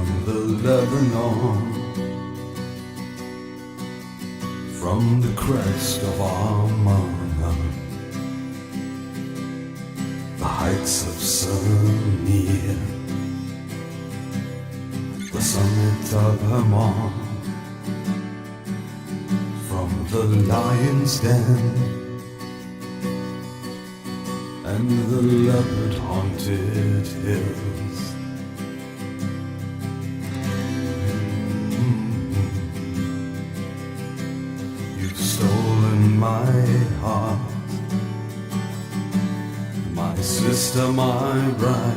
from the Lebanon, from the crest of Armana, the heights of Samir, the summit of Hermon, from the lion's den and the leopard-haunted hills. You've stolen my heart, my sister, my bride,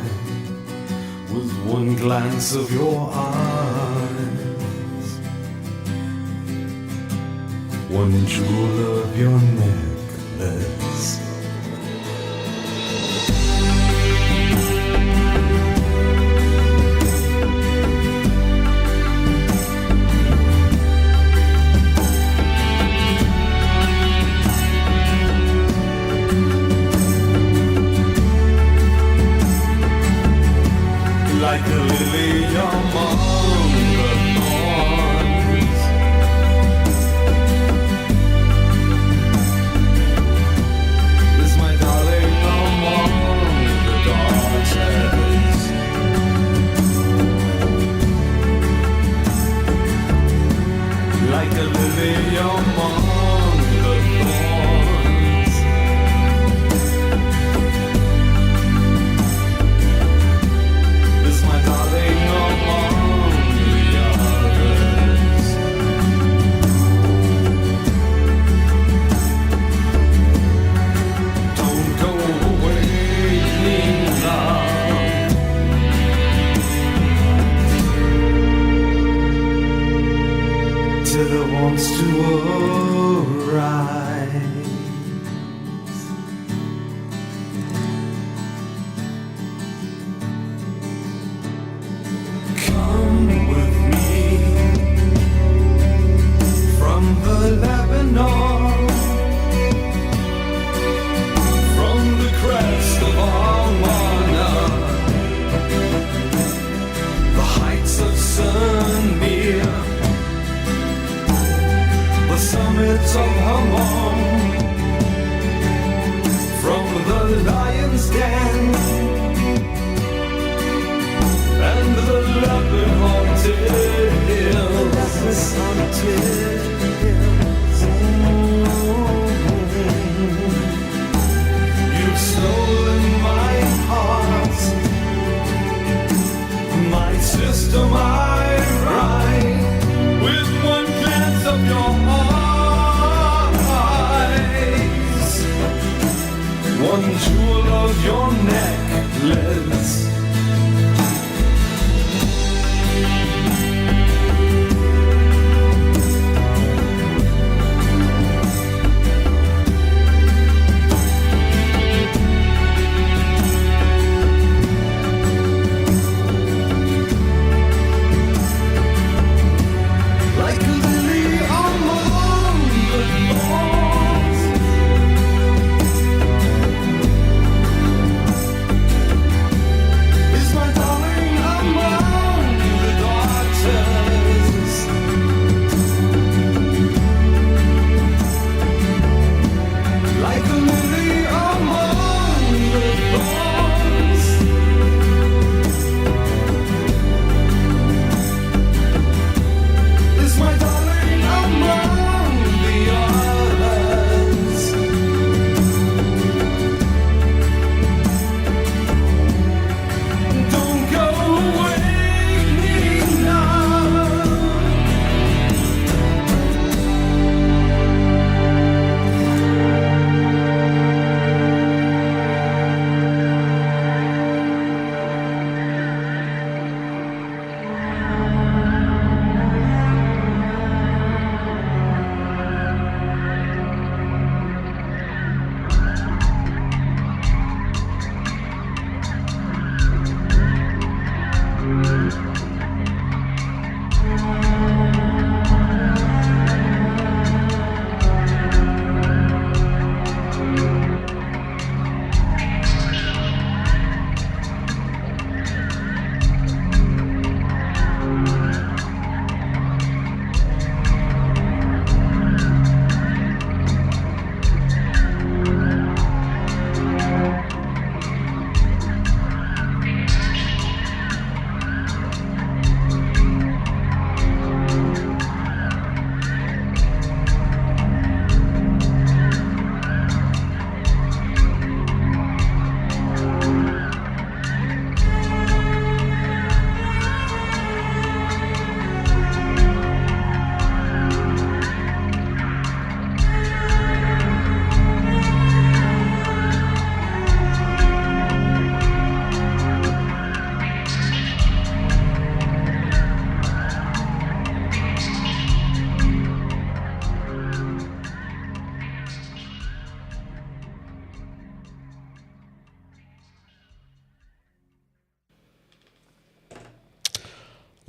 with one glance of your eyes, one jewel of your necklace. Like a lily among the thorns, is my darling among the daughters. Like a lily among the thorns, is my darling among the others. Don't go away now, till it wants to arise. Come with me from the Lebanon, from the crest of Armana, the heights of Samir, the summits of Hermon, from the lion's den and the leopard-haunted hills. You've stolen my heart, my sister, my bride, with one glance of your eyes, one jewel of your necklace. Like a lily among the thorns, is my darling among the daughters. Like a lily among the thorns, is my darling among the others. Don't go away now.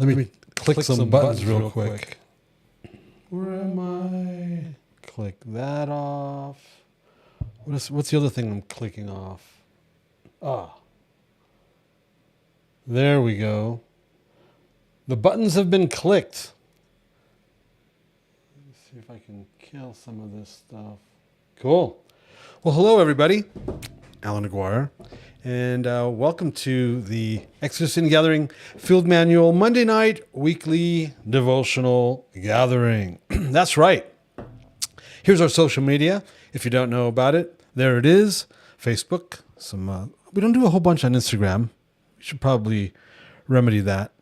Let me click some buttons real quick. Where am I? Click that off. What's the other thing I'm clicking off? There we go. The buttons have been clicked. Let's see if I can kill some of this stuff. Cool. Well, hello, everybody. Alan Aguirre. And welcome to the Exodus in Gathering Field Manual Monday night weekly devotional gathering. That's right. Here's our social media. If you don't know about it, there it is. Facebook. We don't do a whole bunch on Instagram. We should probably remedy that.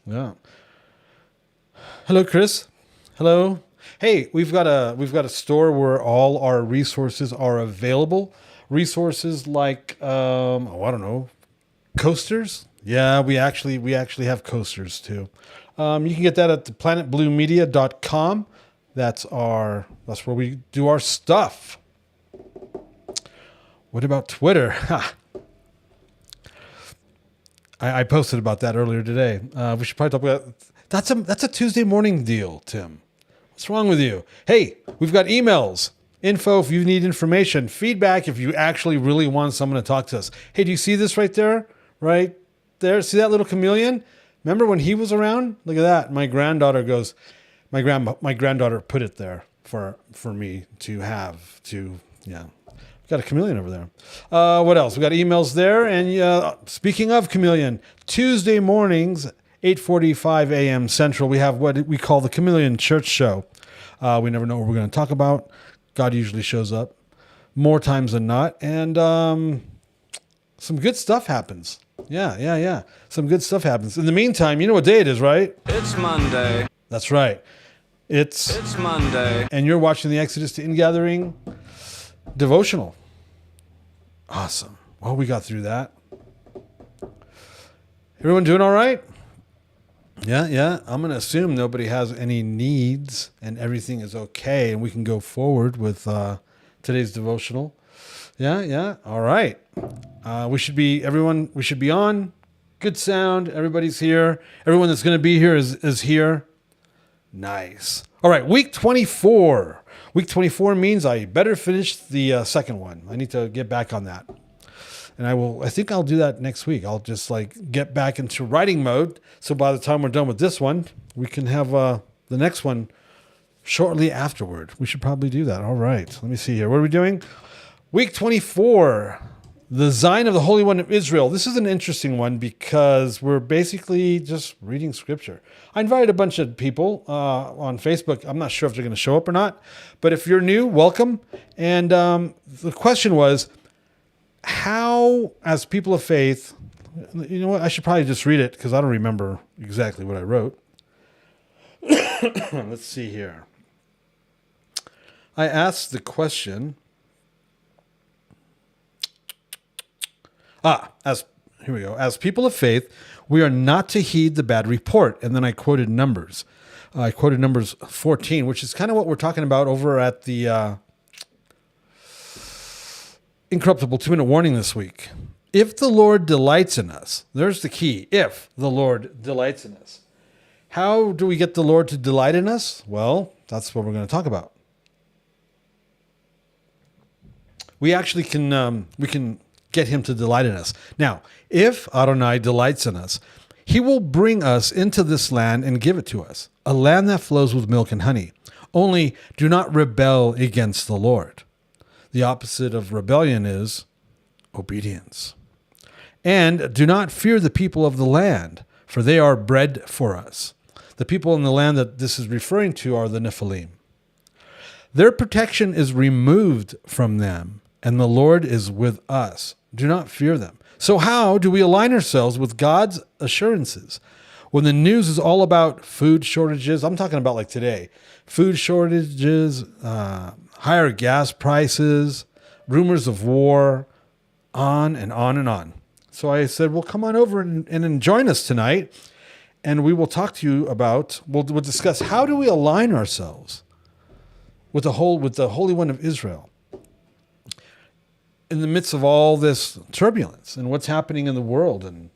Yeah. Hello, Chris. Hello. Hey, we've got a store where all our resources are available. Resources like I don't know, coasters. Yeah, we actually have coasters too. You can get that at planetbluemedia.com. That's where we do our stuff. What about Twitter? I posted about that earlier today. We should probably talk about that's a Tuesday morning deal, Tim. What's wrong with you? Hey, we've got emails. Info if you need information. Feedback if you actually really want someone to talk to us. Hey, do you see this right there? Right there? See that little chameleon? Remember when he was around? Look at that. My granddaughter put it there for me to have to, yeah. We've got a chameleon over there. What else? We got emails there. And speaking of chameleon, Tuesday mornings, 8:45 a.m. Central, we have what we call the Chameleon Church Show. We never know what we're going to talk about. God usually shows up more times than not. And some good stuff happens. Yeah. Some good stuff happens. In the meantime, you know what day it is, right? It's Monday. That's right. It's Monday. And you're watching the Exodus to Ingathering Devotional. Awesome. Well, we got through that. Everyone doing all right? Yeah. I'm going to assume nobody has any needs and everything is okay and we can go forward with today's devotional. Yeah. All right. We should be on. Good sound. Everybody's here. Everyone that's going to be here is here. Nice. All right. Week 24. Week 24 means I better finish the second one. I need to get back on that. And I think I'll do that next week. I'll just get back into writing mode. So by the time we're done with this one, we can have the next one shortly afterward. We should probably do that. All right. Let me see here. What are we doing? Week 24, the Zion of the Holy One of Israel. This is an interesting one because we're basically just reading scripture. I invited a bunch of people on Facebook. I'm not sure if they're going to show up or not. But if you're new, welcome. And the question was, how, as people of faith, you know what? I should probably just read it because I don't remember exactly what I wrote. Let's see here. I asked the question. Here we go. As people of faith, we are not to heed the bad report. And then I quoted Numbers. I quoted Numbers 14, which is kind of what we're talking about over at the Incorruptible 2-minute warning this week. If the Lord delights in us, there's the key. If the Lord delights in us. How do we get the Lord to delight in us? Well, that's what we're going to talk about. We actually can get him to delight in us. Now, if Adonai delights in us, he will bring us into this land and give it to us, a land that flows with milk and honey. Only do not rebel against the Lord. The opposite of rebellion is obedience. And do not fear the people of the land, for they are bread for us. The people in the land that this is referring to are the Nephilim. Their protection is removed from them, and the Lord is with us. Do not fear them. So how do we align ourselves with God's assurances? When the news is all about food shortages, I'm talking about like today, food shortages, higher gas prices, rumors of war, on and on and on. So I said, well, come on over and join us tonight. And we will talk to you about, we'll discuss how do we align ourselves with the Holy One of Israel in the midst of all this turbulence and what's happening in the world. And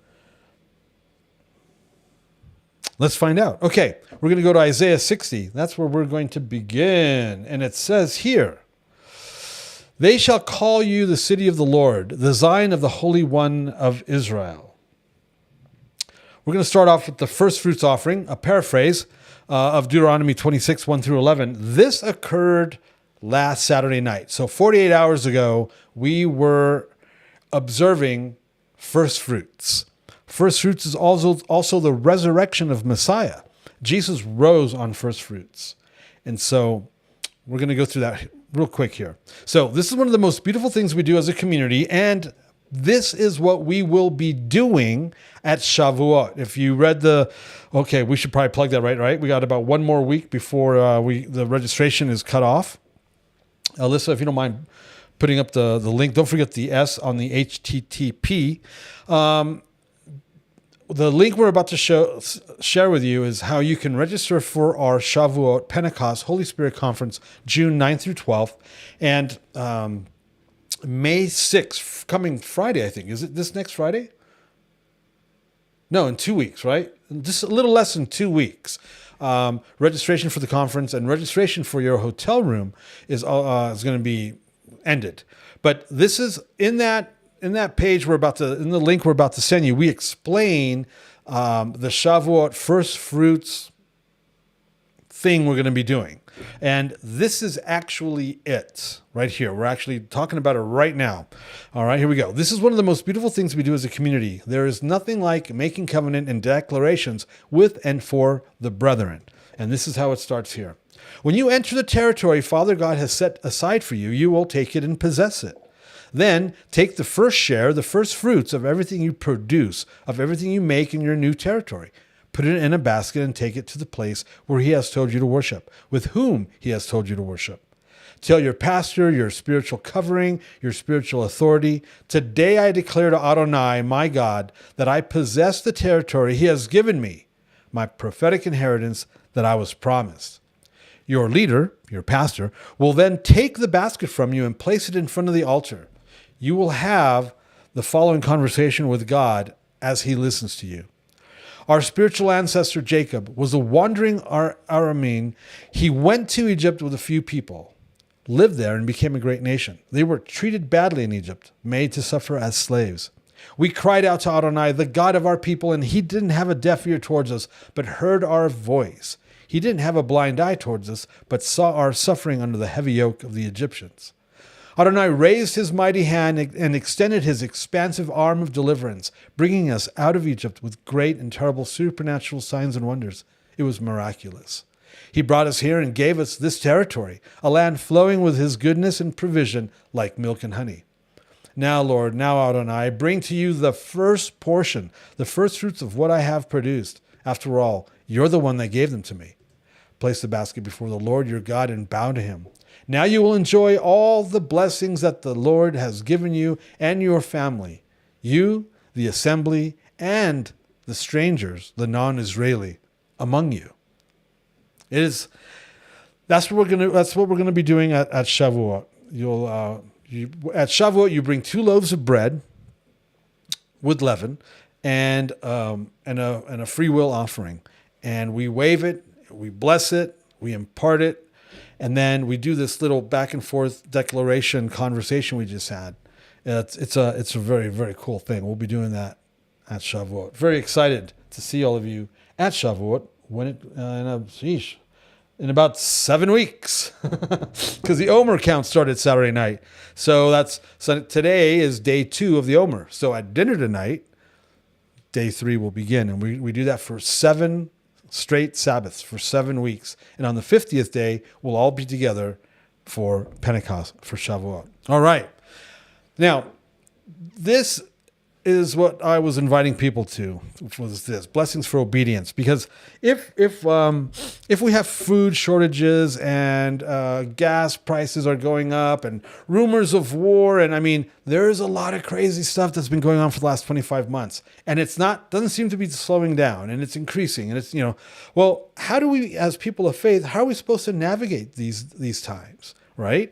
Let's find out. Okay, we're going to go to Isaiah 60. That's where we're going to begin. And it says here, they shall call you the city of the Lord, the Zion of the Holy One of Israel. We're going to start off with the first fruits offering, a paraphrase of Deuteronomy 26, 1 through 11. This occurred last Saturday night. So 48 hours ago, we were observing first fruits. First fruits is also the resurrection of Messiah. Jesus rose on first fruits. And so we're going to go through that real quick here. So this is one of the most beautiful things we do as a community, and this is what we will be doing at Shavuot. If you read we should probably plug that right? We got about one more week before the registration is cut off. Alyssa, if you don't mind putting up the link, don't forget the S on the HTTP. The link we're about to share with you is how you can register for our Shavuot Pentecost Holy Spirit Conference, June 9th through 12th. And May 6th, coming Friday, I think. Is it this next Friday? No, in 2 weeks, right? Just a little less than 2 weeks. Registration for the conference and registration for your hotel room is going to be ended. But this is in that page in the link we're about to send you, we explain the Shavuot first fruits thing we're going to be doing. And this is actually it right here. We're actually talking about it right now. All right, here we go. This is one of the most beautiful things we do as a community. There is nothing like making covenant and declarations with and for the brethren. And this is how it starts here. When you enter the territory Father God has set aside for you, you will take it and possess it. Then take the first share, the first fruits of everything you produce, of everything you make in your new territory. Put it in a basket and take it to the place where he has told you to worship, with whom he has told you to worship. Tell your pastor, your spiritual covering, your spiritual authority, today I declare to Adonai, my God, that I possess the territory he has given me, my prophetic inheritance that I was promised. Your leader, your pastor, will then take the basket from you and place it in front of the altar. You will have the following conversation with God as he listens to you. Our spiritual ancestor Jacob was a wandering Aramean. He went to Egypt with a few people, lived there, and became a great nation. They were treated badly in Egypt, made to suffer as slaves. We cried out to Adonai, the God of our people, and he didn't have a deaf ear towards us, but heard our voice. He didn't have a blind eye towards us, but saw our suffering under the heavy yoke of the Egyptians. Adonai raised his mighty hand and extended his expansive arm of deliverance, bringing us out of Egypt with great and terrible supernatural signs and wonders. It was miraculous. He brought us here and gave us this territory, a land flowing with his goodness and provision like milk and honey. Now, Lord, now Adonai, I bring to you the first portion, the first fruits of what I have produced. After all, you're the one that gave them to me. Place the basket before the Lord your God and bow to him. Now you will enjoy all the blessings that the Lord has given you and your family, you, the assembly, and the strangers, the non-Israeli, among you. That's what we're gonna be doing at Shavuot. At Shavuot you bring 2 loaves of bread with leaven and a free will offering, and we wave it, we bless it, we impart it. And then we do this little back and forth declaration conversation we just had. It's a very, very cool thing. We'll be doing that at Shavuot. Very excited to see all of you at Shavuot in about 7 weeks, because the Omer count started Saturday night. So today is day 2 of the Omer. So at dinner tonight, day 3 will begin, and we do that for 7 straight Sabbaths for 7 weeks. And on the 50th day, we'll all be together for Pentecost, for Shavuot. All right. Now, this is what I was inviting people to, was this blessings for obedience. Because if we have food shortages and gas prices are going up and rumors of war, and I mean, there's a lot of crazy stuff that's been going on for the last 25 months, and doesn't seem to be slowing down, and it's increasing, and it's, well, how do we, as people of faith, how are we supposed to navigate these times, right?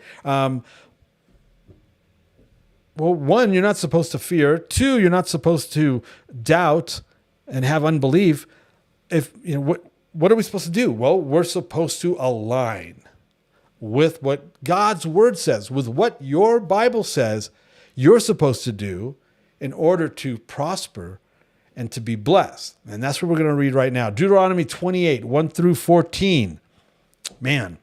Well, 1, you're not supposed to fear. 2, you're not supposed to doubt and have unbelief. what are we supposed to do? Well, we're supposed to align with what God's word says, with what your Bible says you're supposed to do in order to prosper and to be blessed. And that's what we're going to read right now. Deuteronomy 28, 1 through 14. Man,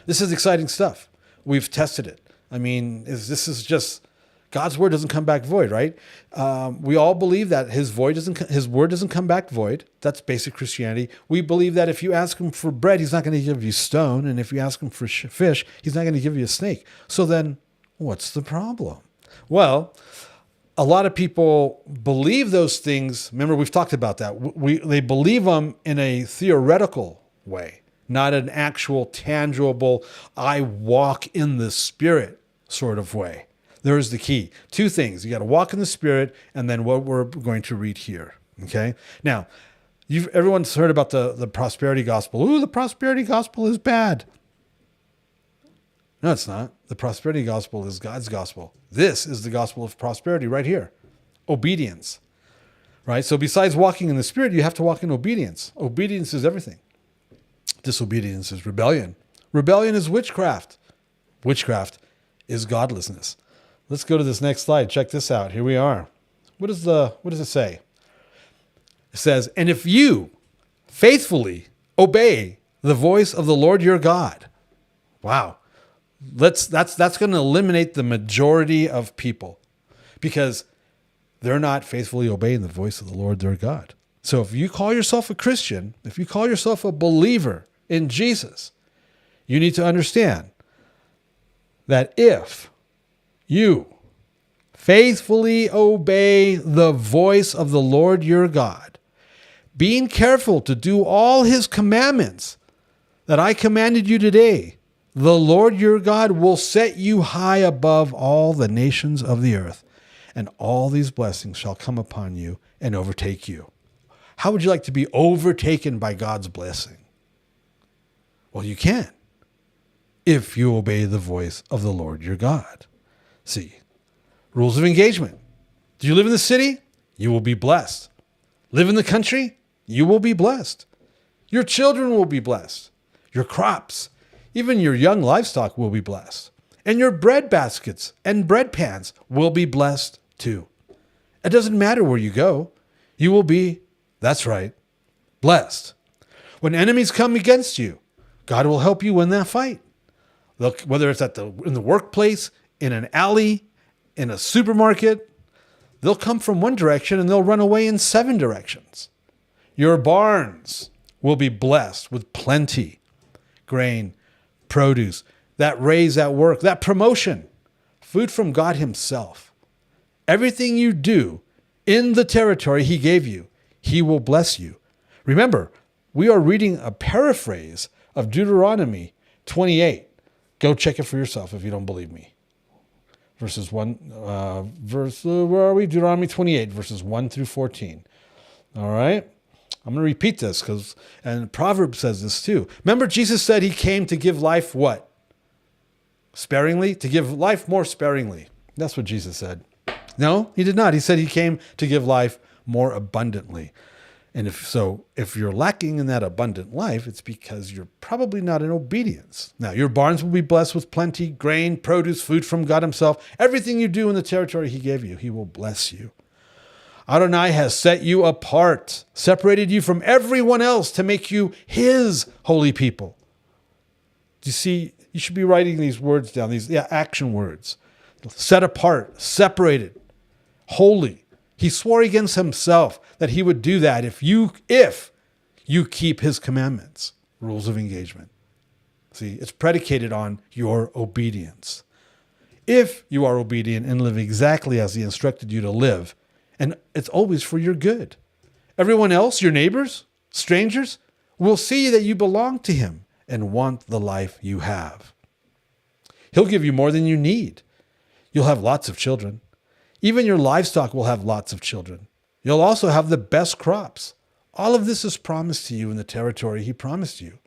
this is exciting stuff. We've tested it. I mean, this is just, God's word doesn't come back void, right? We all believe that his word doesn't come back void. That's basic Christianity. We believe that if you ask him for bread, he's not going to give you stone. And if you ask him for fish, he's not going to give you a snake. So then what's the problem? Well, a lot of people believe those things. Remember, we've talked about that. They believe them in a theoretical way, not an actual, tangible, I walk in the Spirit sort of way. There's the key. Two things. You got to walk in the Spirit, and then what we're going to read here. Okay? Now, everyone's heard about the prosperity gospel. Ooh, the prosperity gospel is bad. No, it's not. The prosperity gospel is God's gospel. This is the gospel of prosperity right here. Obedience. Right? So besides walking in the Spirit, you have to walk in obedience. Obedience is everything. Disobedience is rebellion. Rebellion is witchcraft. Witchcraft is godlessness. Let's go to this next slide. Check this out. Here we are. What does it say? It says, and if you faithfully obey the voice of the Lord your God. Wow. That's going to eliminate the majority of people because they're not faithfully obeying the voice of the Lord their God. So if you call yourself a Christian, if you call yourself a believer in Jesus, you need to understand that if you faithfully obey the voice of the Lord your God, being careful to do all his commandments that I commanded you today, the Lord your God will set you high above all the nations of the earth, and all these blessings shall come upon you and overtake you. How would you like to be overtaken by God's blessing? Well, you can if you obey the voice of the Lord your God. See, rules of engagement. Do you live in the city? You will be blessed. Live in the country? You will be blessed. Your children will be blessed. Your crops, even your young livestock will be blessed. And your bread baskets and bread pans will be blessed too. It doesn't matter where you go. You will be, that's right, blessed. When enemies come against you, God will help you win that fight. Look, whether it's in the workplace, in an alley, in a supermarket, they'll come from one direction and they'll run away in 7 directions. Your barns will be blessed with plenty, grain, produce, that raise at work, that promotion, food from God himself. Everything you do in the territory he gave you, he will bless you. Remember, we are reading a paraphrase of Deuteronomy 28. Go check it for yourself if you don't believe me. Where are we? Deuteronomy 28, verses 1 through 14. All right? I'm going to repeat this and Proverbs says this too. Remember, Jesus said he came to give life what? Sparingly? To give life more sparingly. That's what Jesus said. No, he did not. He said he came to give life more abundantly. And if you're lacking in that abundant life, it's because you're probably not in obedience. Now, your barns will be blessed with plenty, grain, produce, food from God himself. Everything you do in the territory he gave you, he will bless you. Adonai has set you apart, separated you from everyone else to make you his holy people. Do you see? You should be writing these words down, these action words. Set apart, separated, holy. He swore against himself that he would do that if you keep his commandments, rules of engagement. See, it's predicated on your obedience. If you are obedient and live exactly as he instructed you to live, and it's always for your good. Everyone else, your neighbors, strangers, will see that you belong to him and want the life you have. He'll give you more than you need. You'll have lots of children. Even your livestock will have lots of children. You'll also have the best crops. All of this is promised to you in the territory he promised you,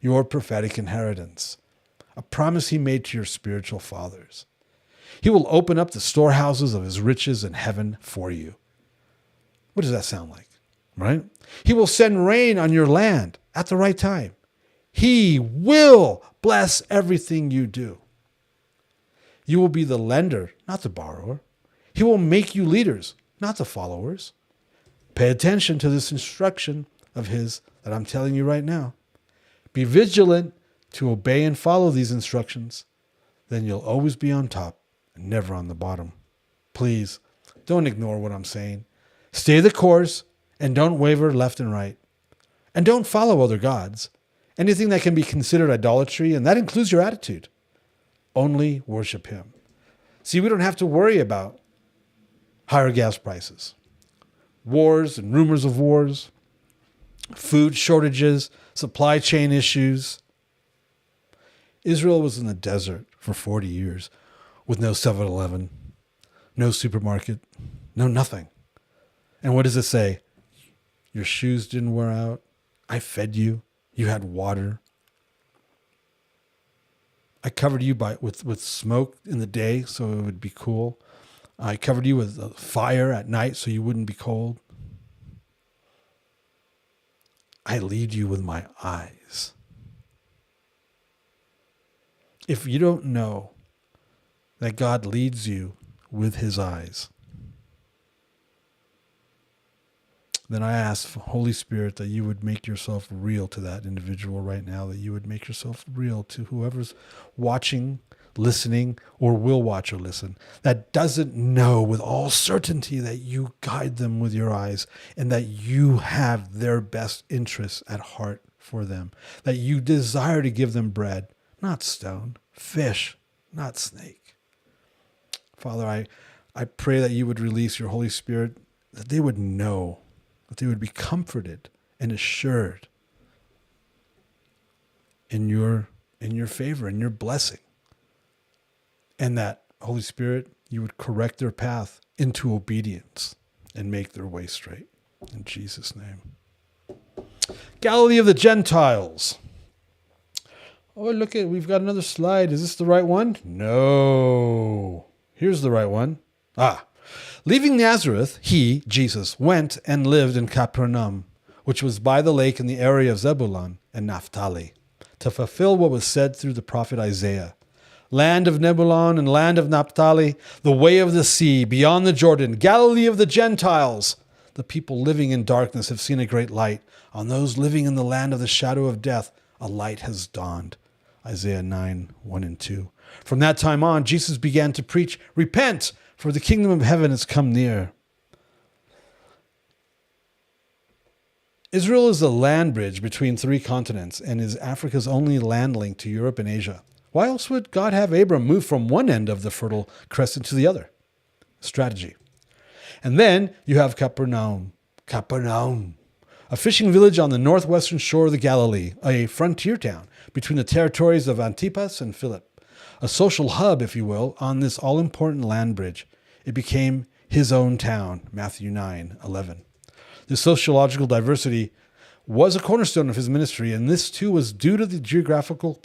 your prophetic inheritance, a promise he made to your spiritual fathers. He will open up the storehouses of his riches in heaven for you. What does that sound like? right? He will send rain on your land at the right time. He will bless everything you do. You will be the lender, not the borrower. He will make you leaders, not the followers. Pay attention to this instruction of his that I'm telling you right now. Be vigilant to obey and follow these instructions. Then you'll always be on top and never on the bottom. Please, don't ignore what I'm saying. Stay the course and don't waver left and right. And don't follow other gods, anything that can be considered idolatry, and that includes your attitude. Only worship him. See, we don't have to worry about higher gas prices, wars and rumors of wars, food shortages, supply chain issues. Israel was in the desert for 40 years with no 7-Eleven, no supermarket, no nothing. And what does it say? Your shoes didn't wear out. I fed you. You had water. I covered you with smoke in the day so it would be cool. I covered you with fire at night so you wouldn't be cold. I lead you with my eyes. If you don't know that God leads you with his eyes, then I ask, Holy Spirit, that you would make yourself real to that individual right now, that you would make yourself real to whoever's watching, listening, or will watch or listen, that doesn't know with all certainty that you guide them with your eyes and that you have their best interests at heart for them, that you desire to give them bread, not stone, fish, not snake. Father, I pray that you would release your Holy Spirit, that they would know, that they would be comforted and assured in your favor, in your blessing. And that, Holy Spirit, you would correct their path into obedience and make their way straight. In Jesus' name. Galilee of the Gentiles. Oh, look at, we've got another slide. Is this the right one? No. Here's the right one. Leaving Nazareth, he, Jesus, went and lived in Capernaum, which was by the lake in the area of Zebulun and Naphtali, to fulfill what was said through the prophet Isaiah. Land of Nebulun and land of Naphtali, the way of the sea, beyond the Jordan, Galilee of the Gentiles. The people living in darkness have seen a great light. On those living in the land of the shadow of death, a light has dawned. Isaiah 9, 1 and 2. From that time on, Jesus began to preach, repent, for the kingdom of heaven has come near. Israel is the land bridge between three continents and is Africa's only land link to Europe and Asia. Why else would God have Abram move from one end of the Fertile Crescent to the other? Strategy. And then you have Capernaum, a fishing village on the northwestern shore of the Galilee, a frontier town between the territories of Antipas and Philip. A social hub, if you will, on this all-important land bridge. It became his own town, Matthew 9:11. This sociological diversity was a cornerstone of his ministry, and this too was due to the geographical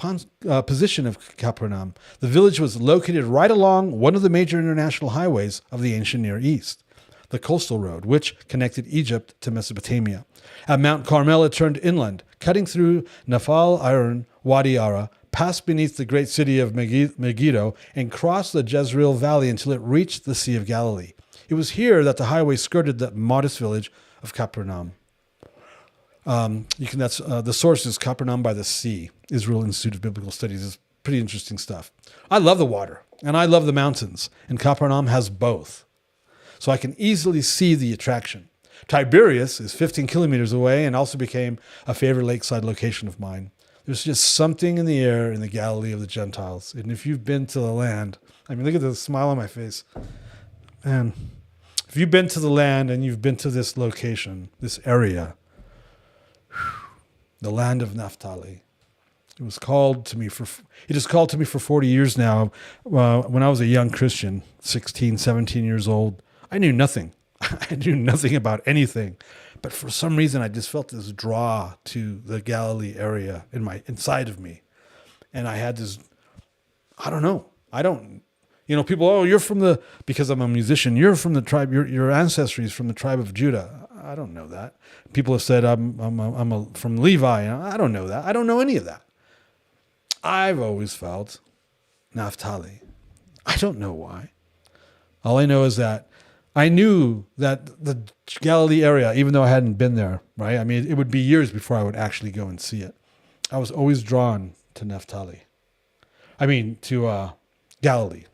position of Capernaum. The village was located right along one of the major international highways of the ancient Near East, the coastal road, which connected Egypt to Mesopotamia. At Mount Carmel, it turned inland, cutting through Nafal Iron, Wadi Ara, passed beneath the great city of Megiddo, and crossed the Jezreel Valley until it reached the Sea of Galilee. It was here that the highway skirted the modest village of Capernaum. The source is Capernaum by the Sea, Israel Institute of Biblical Studies. It's pretty interesting stuff. I love the water, and I love the mountains, and Capernaum has both. So I can easily see the attraction. Tiberias is 15 kilometers away and also became a favorite lakeside location of mine. There's just something in the air in the Galilee of the Gentiles. And if you've been to the land, I mean, look at the smile on my face. Man, if you've been to the land and you've been to this location, this area, the land of Naphtali, it is called to me for 40 years now. When I was a young Christian, 16, 17 years old, I knew nothing. I knew nothing about anything. But for some reason, I just felt this draw to the Galilee area inside of me. And I had this, people, you're from because I'm a musician, you're from the tribe, your ancestry is from the tribe of Judah. I don't know that. People have said I'm from Levi. I don't know that. I don't know any of that. I've always felt Naphtali. I don't know why. All I know is that I knew that the Galilee area, even though I hadn't been there, right? I mean, it would be years before I would actually go and see it. I was always drawn to Naphtali. I mean, to Galilee.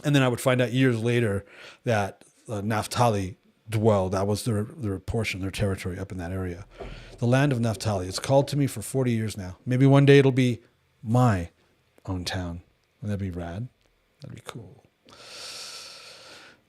And then I would find out years later that Naphtali dwelled. That was their portion, their territory up in that area. The land of Naphtali. It's called to me for 40 years now. Maybe one day it'll be my own town. Wouldn't that be rad? That'd be cool.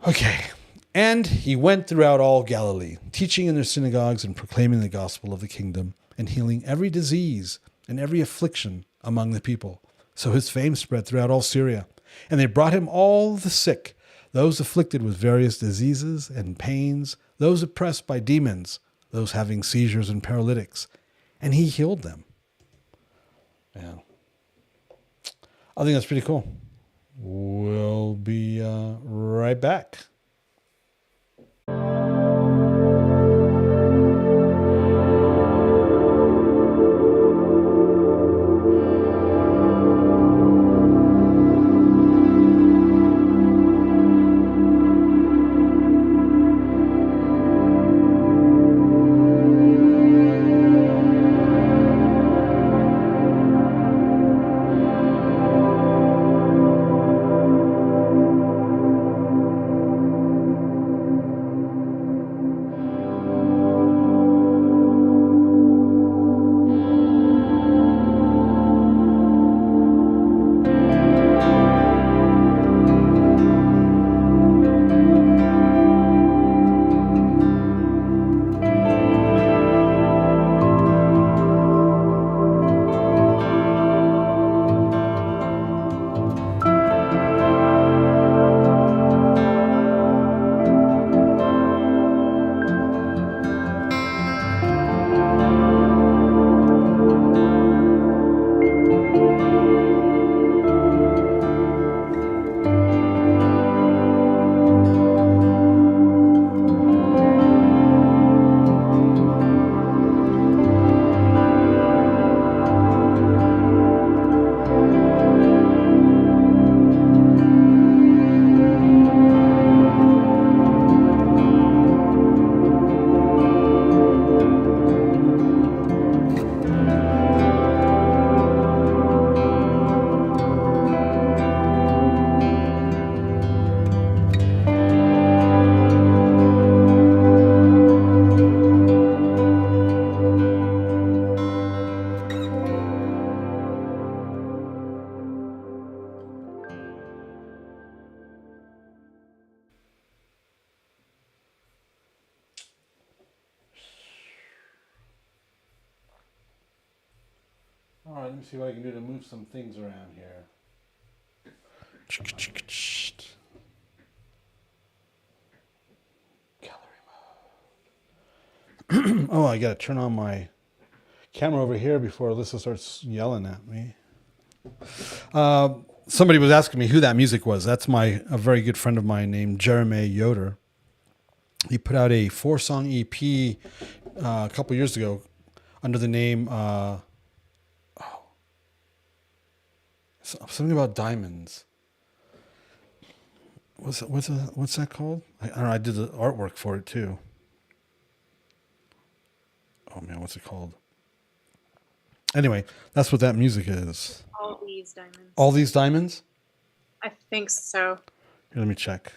Okay. And he went throughout all Galilee, teaching in their synagogues and proclaiming the gospel of the kingdom and healing every disease and every affliction among the people. So his fame spread throughout all Syria. And they brought him all the sick, those afflicted with various diseases and pains, those oppressed by demons, those having seizures and paralytics. And he healed them. Yeah. I think that's pretty cool. We'll be right back. All right, let me see what I can do to move some things around here. Gallery mode. Oh, I got to turn on my camera over here before Alyssa starts yelling at me. Somebody was asking me who that music was. That's a very good friend of mine named Jeremy Yoder. He put out a 4-song EP a couple years ago under the name something about diamonds. What's that called? I don't know. I did the artwork for it too. Oh man, what's it called? Anyway, that's what that music is. All These Diamonds. All These Diamonds? I think so. Here, let me check.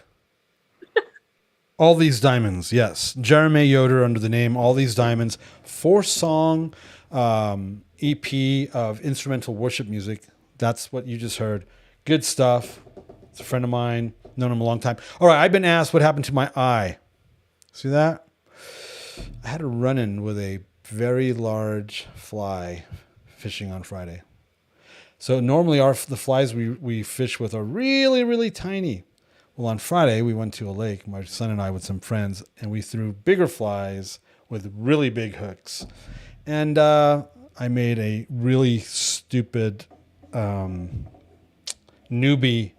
All These Diamonds, yes. Jeremy Yoder under the name All These Diamonds. 4-song EP of instrumental worship music. That's what you just heard. Good stuff. It's a friend of mine. Known him a long time. All right, I've been asked what happened to my eye. See that? I had a run-in with a very large fly fishing on Friday. So normally the flies we fish with are really, really tiny. Well, on Friday, we went to a lake, my son and I with some friends, and we threw bigger flies with really big hooks. And I made a really stupid newbie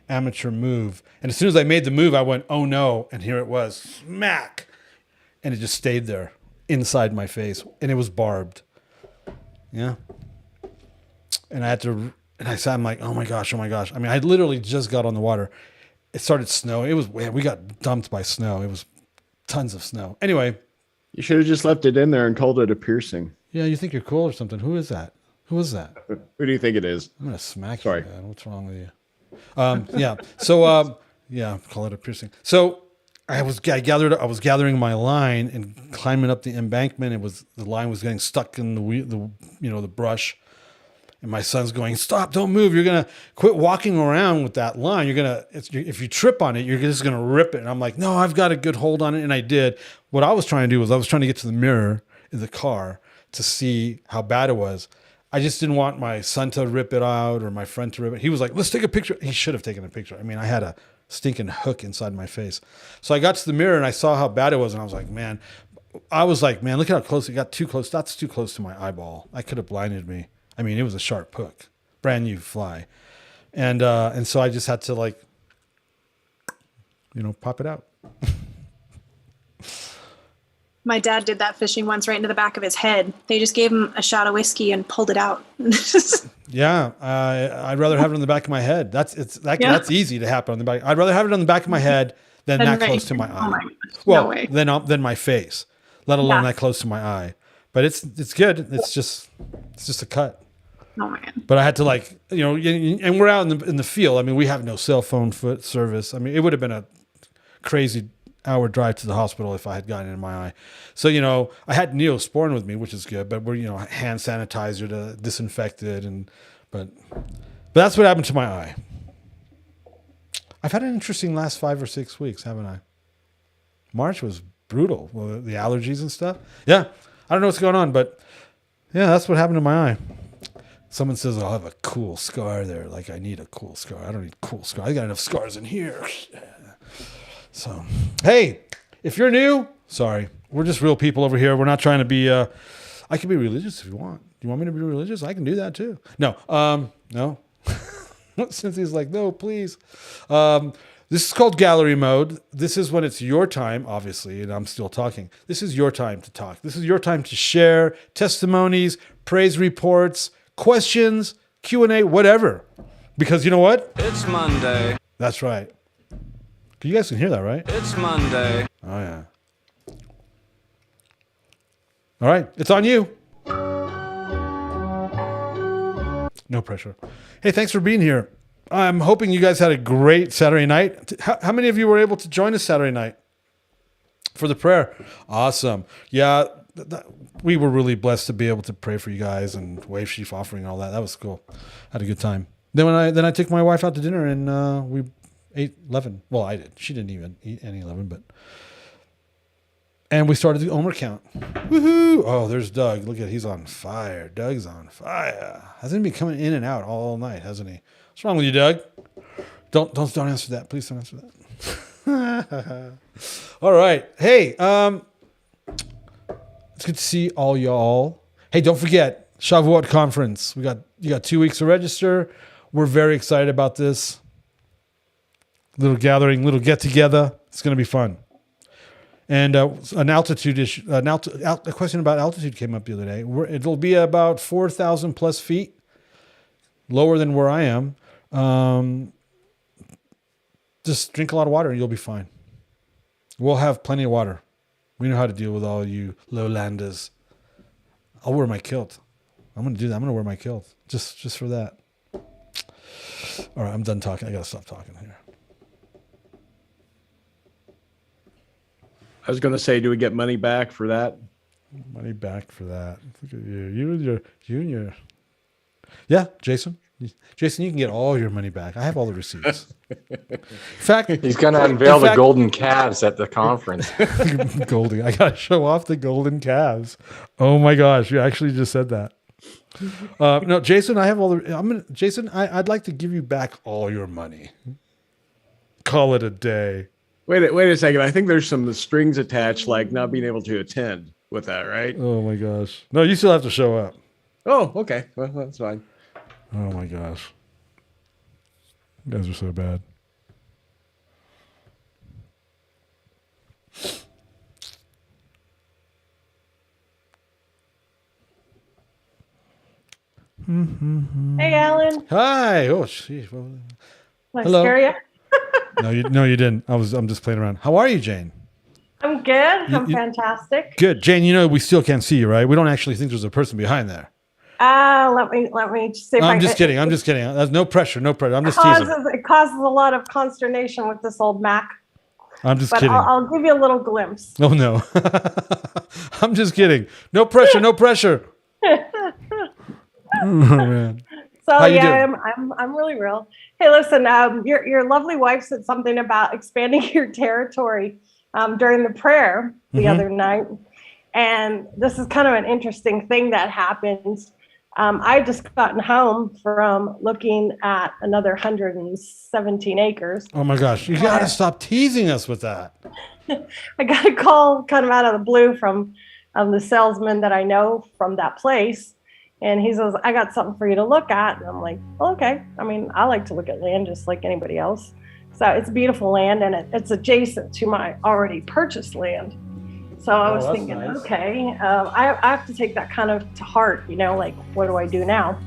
amateur move. And as soon as I made the move, I went, oh no. And here it was, smack. and it just stayed there inside my face, and it was barbed. Yeah. And I had to, and I sat, I'm like, oh my gosh. I mean, I literally just got on the water. It started snowing. It was, we got dumped by snow. It was tons of snow. Anyway. You should have just left it in there and called it a piercing. Yeah, you think you're cool or something. Who is that? Who is that? Who do you think it is? I'm going to smack Sorry. you, man. What's wrong with you? Yeah. So, yeah, call it a piercing. So I was gathering my line and climbing up the embankment. The line was getting stuck in the brush. And my son's going, stop, don't move. You're going to quit walking around with that line. If you trip on it, you're just going to rip it. And I'm like, no, I've got a good hold on it. And I did. What I was trying to do was I was trying to get to the mirror in the car to see how bad it was. I just didn't want my son to rip it out or my friend to rip it. He was like, let's take a picture. He should have taken a picture. I mean, I had a stinking hook inside my face. So I got to the mirror and I saw how bad it was. And I was like, man, look at how close it got. Too close. That's too close to my eyeball. That could have blinded me. I mean, it was a sharp hook, brand new fly. And so I just had to pop it out. My dad did that fishing once right into the back of his head. They just gave him a shot of whiskey and pulled it out. Yeah. I'd rather have it on the back of my head. That's easy to happen on the back. I'd rather have it on the back of my head than that close to my eye. Oh my gosh, no way. Than my face, let alone that close to my eye. But it's good. It's just a cut. Oh man. But I had to and we're out in the field. I mean, we have no cell phone foot service. I mean, it would have been a crazy hour drive to the hospital if I had gotten it in my eye. So, I had Neosporin with me, which is good, but we're, hand sanitizer to disinfect it. But that's what happened to my eye. I've had an interesting last 5 or 6 weeks, haven't I? March was brutal. Well, the allergies and stuff. Yeah. I don't know what's going on, but yeah, that's what happened to my eye. Someone says, I'll have a cool scar there. Like, I need a cool scar. I don't need a cool scar. I got enough scars in here. So, hey, if you're new, sorry. We're just real people over here. We're not trying to be, I can be religious if you want. Do you want me to be religious? I can do that too. No. Cynthia's like, no, please. This is called gallery mode. This is when it's your time, obviously, and I'm still talking. This is your time to talk. This is your time to share testimonies, praise reports, questions, Q&A, whatever. Because you know what? It's Monday. That's right. You guys can hear that, right? It's Monday. Oh, yeah. All right. It's on you. No pressure. Hey, thanks for being here. I'm hoping you guys had a great Saturday night. How many of you were able to join us Saturday night for the prayer? Awesome. Yeah, we were really blessed to be able to pray for you guys and wave sheaf offering and all that. That was cool. Had a good time. Then I took my wife out to dinner and we ate 11. Well, I did. She didn't even eat any 11, and we started the Omer count. Woohoo! Oh, there's Doug. Look he's on fire. Doug's on fire. Hasn't he been coming in and out all night, hasn't he? What's wrong with you, Doug? Don't answer that. Please don't answer that. All right. Hey, it's good to see all y'all. Hey, don't forget Shavuot conference. You got 2 weeks to register. We're very excited about this little gathering, little get together. It's going to be fun. And an altitude issue, a question about altitude came up the other day. It'll be about 4,000 plus feet, lower than where I am. Just drink a lot of water and you'll be fine. We'll have plenty of water. We know how to deal with all you lowlanders. I'll wear my kilt. I'm going to do that. I'm going to wear my kilt just for that. All right, I'm done talking. I got to stop talking here. I was going to say, do we get money back for that? Money back for that. Look at you. You and your. Yeah, Jason. Jason, you can get all your money back. I have all the receipts. In fact, he's going to unveil the golden calves at the conference. Golden. I got to show off the golden calves. Oh my gosh, you actually just said that. No, Jason, I have all the. Jason, I'd like to give you back all your money. Call it a day. Wait a second. I think there's some strings attached, like not being able to attend with that, right? Oh my gosh. No, you still have to show up. Oh, okay. Well, that's fine. Oh my gosh. You guys are so bad. Hey, Alan. Hi. Oh, jeez. Well, Did I Hello. scare you? no, you didn't. I'm just playing around. How are you, Jane? I'm good. I'm you- fantastic. Good, Jane. You know we still can't see you, right? We don't actually think there's a person behind there. Let me just see if I'm just kidding. I'm just kidding. There's no pressure. No pressure. I'm just teasing. It causes a lot of consternation with this old Mac, I'm just but kidding. I'll give you a little glimpse. Oh no. I'm just kidding. No pressure. No pressure. Oh man. So How you yeah, doing? I'm really real. Hey, listen, your lovely wife said something about expanding your territory during the prayer the other night, and this is kind of an interesting thing that happens. I just gotten home from looking at another 117 acres. Oh my gosh. You gotta stop teasing us with that. I got a call kind of out of the blue from the salesman that I know from that place. And he says, I got something for you to look at. And I'm like, well, okay. I mean, I like to look at land just like anybody else. So it's beautiful land, and it's adjacent to my already purchased land. So I was that's thinking, nice. okay, I have to take that kind of to heart, like, what do I do now?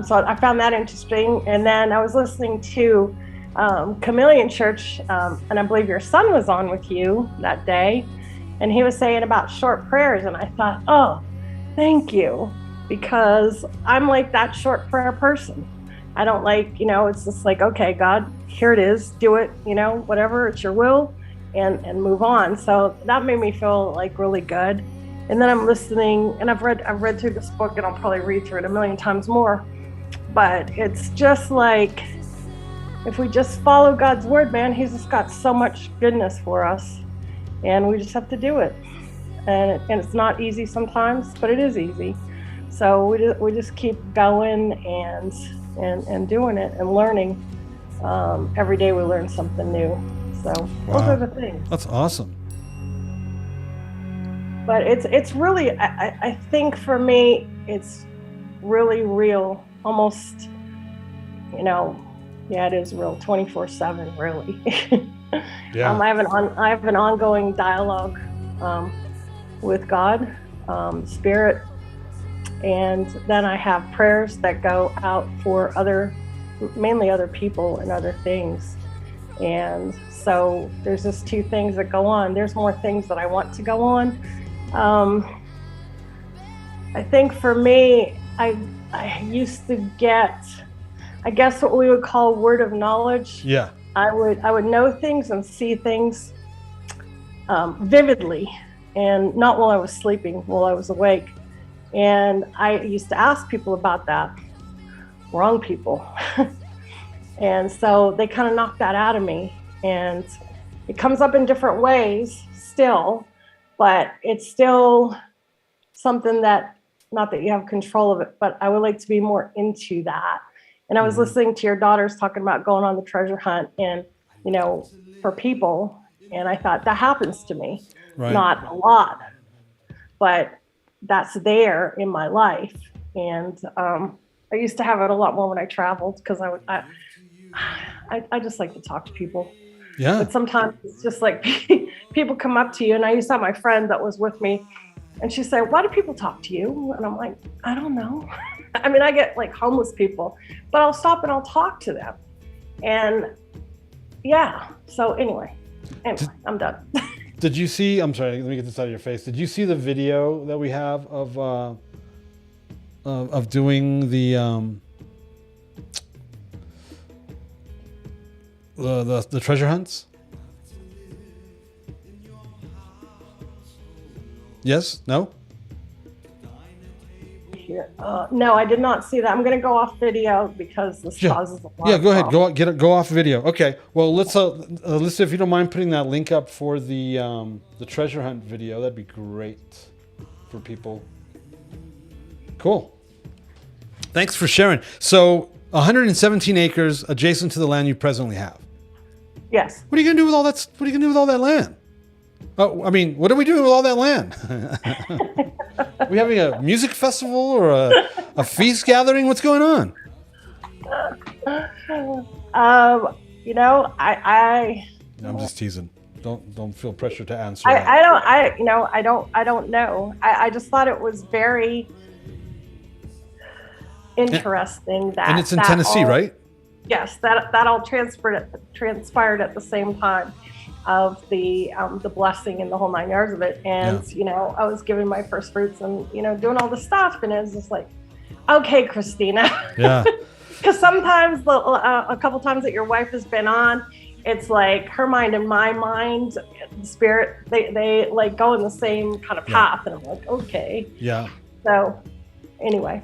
So I found that interesting. And then I was listening to Chameleon Church, and I believe your son was on with you that day. And he was saying about short prayers. And I thought, oh, thank you. Because I'm like that short prayer person. I don't like, it's just like, okay, God, here it is, do it, whatever, it's your will, and move on. So that made me feel like really good. And then I'm listening, and I've read through this book, and I'll probably read through it a million times more. But it's just like, if we just follow God's word, man, he's just got so much goodness for us, and we just have to do it. And it's not easy sometimes, but it is easy. So we just keep going and doing it and learning. Every day we learn something new. So those are the things. That's awesome. But it's really, I think for me, it's really real. Almost, it is real 24/7, really. Yeah. I have an ongoing dialogue with God, Spirit. And then I have prayers that go out for mainly other people and other things. And so there's just two things that go on. There's more things that I want to go on. I think for me, I used to get, I guess what we would call word of knowledge. Yeah. I would know things and see things vividly, and not while I was sleeping, while I was awake. And I used to ask people about that. Wrong people. And so they kind of knocked that out of me. And it comes up in different ways still, but it's still something that, not that you have control of it, but I would like to be more into that. And I was listening to your daughters talking about going on the treasure hunt and, for people. And I thought that happens to me. Right. Not a lot, but that's there in my life. And I used to have it a lot more when I traveled, because I just like to talk to people. Yeah. But sometimes it's just like people come up to you. And I used to have my friend that was with me, and she said, why do people talk to you? And I'm like, I don't know. I mean, I get like homeless people, but I'll stop and I'll talk to them. And yeah, so anyway, I'm done. Did you see? I'm sorry. Let me get this out of your face. Did you see the video that we have of doing the treasure hunts? Yes? No? No, I did not see that. I'm going to go off video because this causes a lot. Yeah, go ahead. problems. Go off video. Okay. Well, let's if you don't mind putting that link up for the treasure hunt video, that'd be great for people. Cool. Thanks for sharing. So, 117 acres adjacent to the land you presently have. Yes. What are you gonna do with all that? What are you gonna do with all that land? Oh, I mean, what are we doing with all that land? Are we having a music festival or a feast gathering? What's going on? I'm just teasing. Don't feel pressure to answer. I don't know. I just thought it was very, interesting that. And it's in that Tennessee, all- right? Yes, that all transpired at the same time of the blessing and the whole 9 yards of it. And I was giving my first fruits and doing all the stuff, and it was just like, okay, Christina. Yeah. Because sometimes a couple times that your wife has been on, it's like her mind and my mind, the spirit, they like go in the same kind of path, and I'm like, okay. Yeah. So anyway.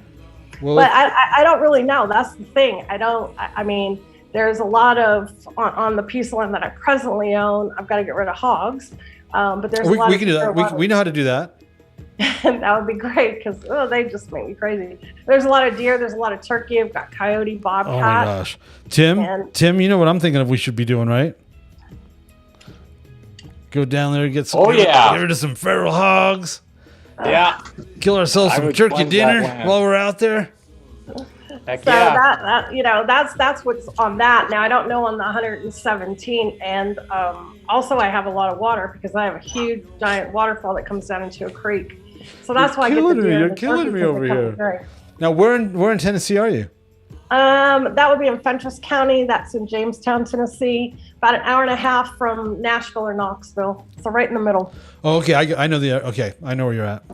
Well, But I don't really know. That's the thing. I mean, there's a lot of, on the piece of land that I presently own, I've got to get rid of hogs. But there's a lot we of. can do that. We know how to do that. That would be great because they just make me crazy. There's a lot of deer. There's a lot of turkey. I've got coyote, bobcat. Oh my gosh. Tim, you know what I'm thinking of we should be doing, right? Go down there and get some. Get rid of some feral hogs. Yeah. Kill ourselves some turkey dinner while we're out there. Heck So yeah. that's what's on that. Now I don't know on the 117, and also I have a lot of water because I have a huge giant waterfall that comes down into a creek. So that's why I get the deer. You're killing me over here. Now where in Tennessee are you? That would be in Fentress County. That's in Jamestown, Tennessee. About an hour and a half from Nashville or Knoxville. So right in the middle. Oh, okay. I know I know where you're at.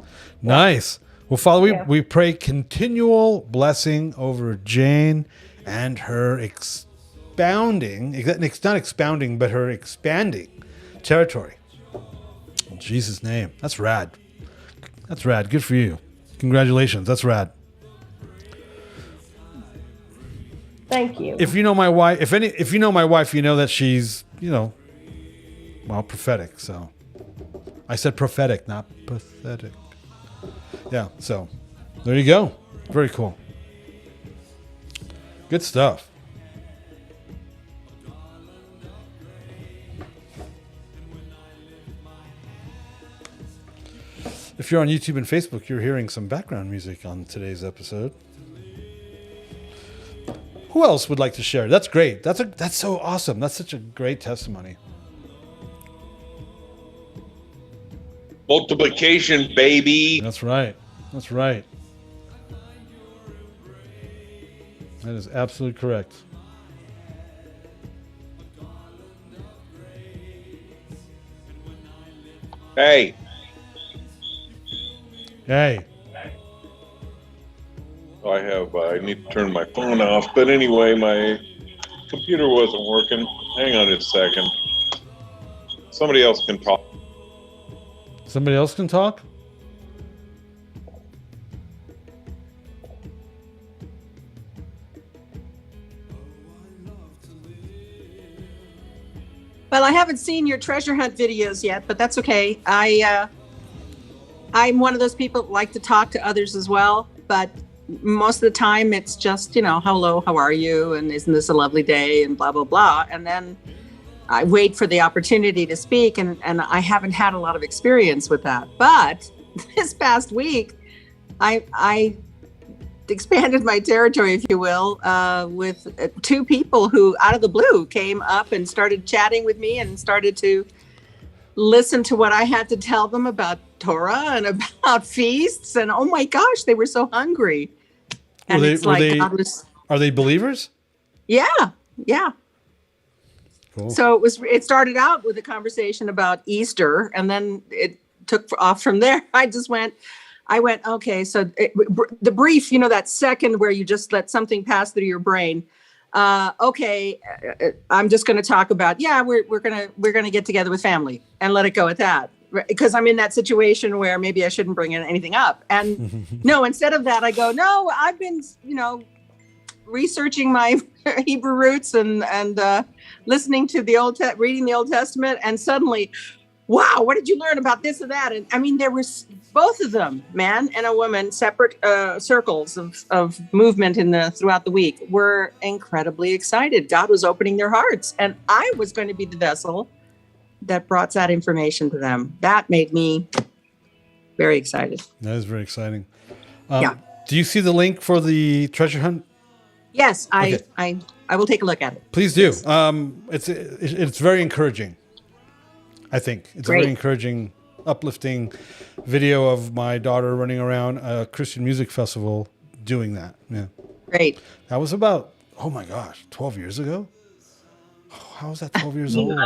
Nice. Well, Father, we pray continual blessing over Jane and her not expounding, but her expanding territory. In Jesus' name. That's rad. That's rad. Good for you. Congratulations. That's rad. Thank you. If you know my wife, if you know my wife, you know that she's, prophetic. So I said prophetic, not pathetic. Yeah, so there you go. Very cool. Good stuff. If you're on YouTube and Facebook, you're hearing some background music on today's episode. Who else would like to share? That's great. That's so awesome. That's such a great testimony. Multiplication, baby. That's right. That's right. That is absolutely correct. Hey. Hey. I need to turn my phone off, but anyway, my computer wasn't working. Hang on just a second. Somebody else can talk. Somebody else can talk? Well, I haven't seen your treasure hunt videos yet, but that's okay. I'm one of those people that like to talk to others as well, but most of the time it's just, hello, how are you? And isn't this a lovely day? And blah, blah, blah. And then I wait for the opportunity to speak, and I haven't had a lot of experience with that. But this past week, I expanded my territory, if you will, with two people who out of the blue came up and started chatting with me and started to listen to what I had to tell them about Torah and about feasts. And oh my gosh, they were so hungry. And are they believers? Yeah. Cool. So it started out with a conversation about Easter, and then it took off from there. I went, okay, so the brief, that second where you just let something pass through your brain. Okay, I'm just going to talk about, we're going to get together with family and let it go at that. Because I'm in that situation where maybe I shouldn't bring anything up. And no, instead of that, I go, no, I've been, researching my Hebrew roots and listening to reading the Old Testament. And suddenly, wow, what did you learn about this or that? And I mean, there was both of them, man and a woman, separate circles of movement throughout the week, were incredibly excited. God was opening their hearts, and I was going to be the vessel that brought that information to them. That made me very excited. That is very exciting. Do you see the link for the treasure hunt? Yes, Okay. I will take a look at it. Please do. It's very encouraging. I think it's Great. a very encouraging, uplifting video of my daughter running around a Christian music festival doing that. Yeah. Great. That was about, oh my gosh, 12 years ago? Oh, how was that 12 years old?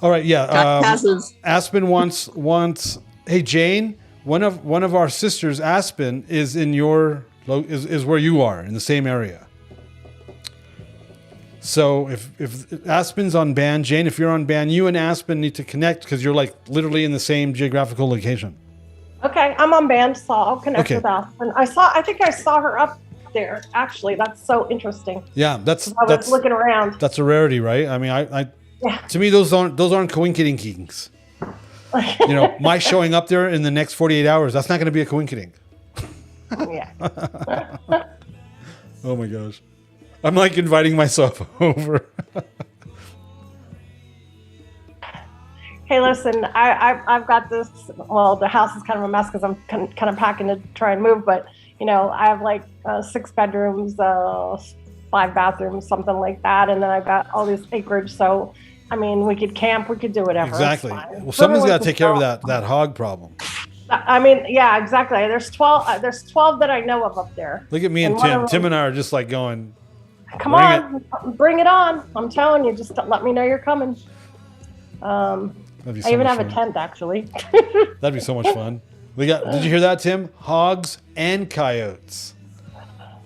All right, yeah. Time passes. Aspen wants. Hey Jane, one of our sisters, Aspen, is in your is where you are in the same area. So if Aspen's on ban, Jane, if you're on ban, you and Aspen need to connect because you're like literally in the same geographical location. Okay, I'm on band, so I'll connect Okay. with Aspen. I think I saw her up there. Actually, that's so interesting. Yeah, that's I was looking around. that's a rarity, right? I mean, I Yeah. to me those aren't coinkydinks. You know, my showing up there in the next 48 hours, that's not going to be a coinkydink. Yeah. Oh my gosh. I'm like inviting myself over. Hey, listen, I've got this. Well, the house is kind of a mess because I'm kind of packing to try and move. But I have like 6 bedrooms, 5 bathrooms, something like that, and then I've got all this acreage. So, I mean, we could camp, we could do whatever. it's Exactly. fine. Well, someone's got to Everyone's take care of involved. that hog problem. I mean, yeah, exactly. There's 12. There's 12 that I know of up there. Look at me and And one Tim. of Tim them- and I are just like going, Come Bring on, bring it on! I'm telling you, just let me know you're coming. that'd be so I even much have a fun. tent actually. That'd be so much fun. Did you hear that, Tim? Hogs and coyotes.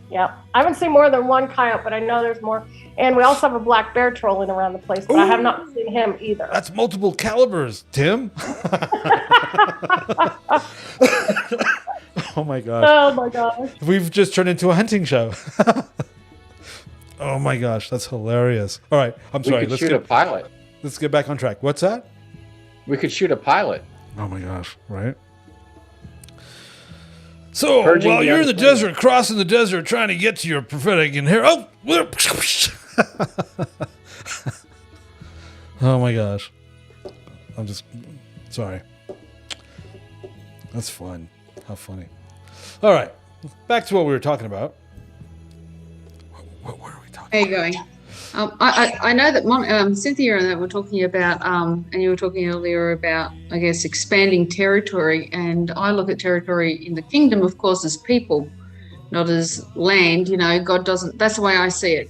Yeah, I haven't seen more than one coyote, but I know there's more. And we also have a black bear trolling around the place, but I have not seen him either. That's multiple calibers, Tim. Oh my gosh. Oh my gosh. We've just turned into a hunting show. Oh my gosh, that's hilarious. All right, I'm We sorry. could shoot a pilot. Let's get back on track. What's that? We could shoot a pilot. Oh my gosh, right? So Purging while the you're in the unclean. desert, crossing the desert, trying to get to your prophetic inheritance. Oh my gosh. I'm just sorry. That's fun. How funny. All right, back to what we were talking about. What were we talking How you going? I know that Cynthia and I were talking about, and you were talking earlier about, I guess, expanding territory. And I look at territory in the kingdom, of course, as people, not as land. God doesn't, that's the way I see it.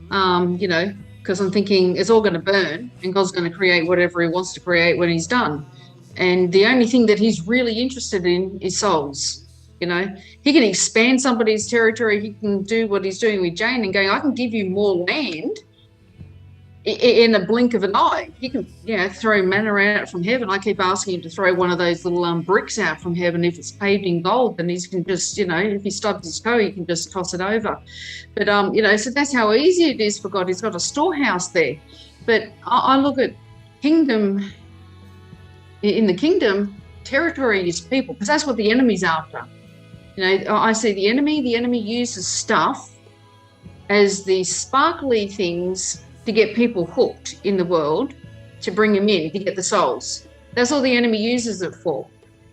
Because I'm thinking it's all going to burn and God's going to create whatever he wants to create when he's done. And the only thing that he's really interested in is souls. He can expand somebody's territory. He can do what he's doing with Jane and going, I can give you more land in a blink of an eye. He can, throw manna out from heaven. I keep asking him to throw one of those little bricks out from heaven. If it's paved in gold, then he can just, if he stubs his toe, he can just toss it over. But, so that's how easy it is for God. He's got a storehouse there. But I look at kingdom, in the kingdom, territory is people, because that's what the enemy's after. I see the enemy uses stuff as the sparkly things to get people hooked in the world, to bring them in, to get the souls. That's all the enemy uses it for.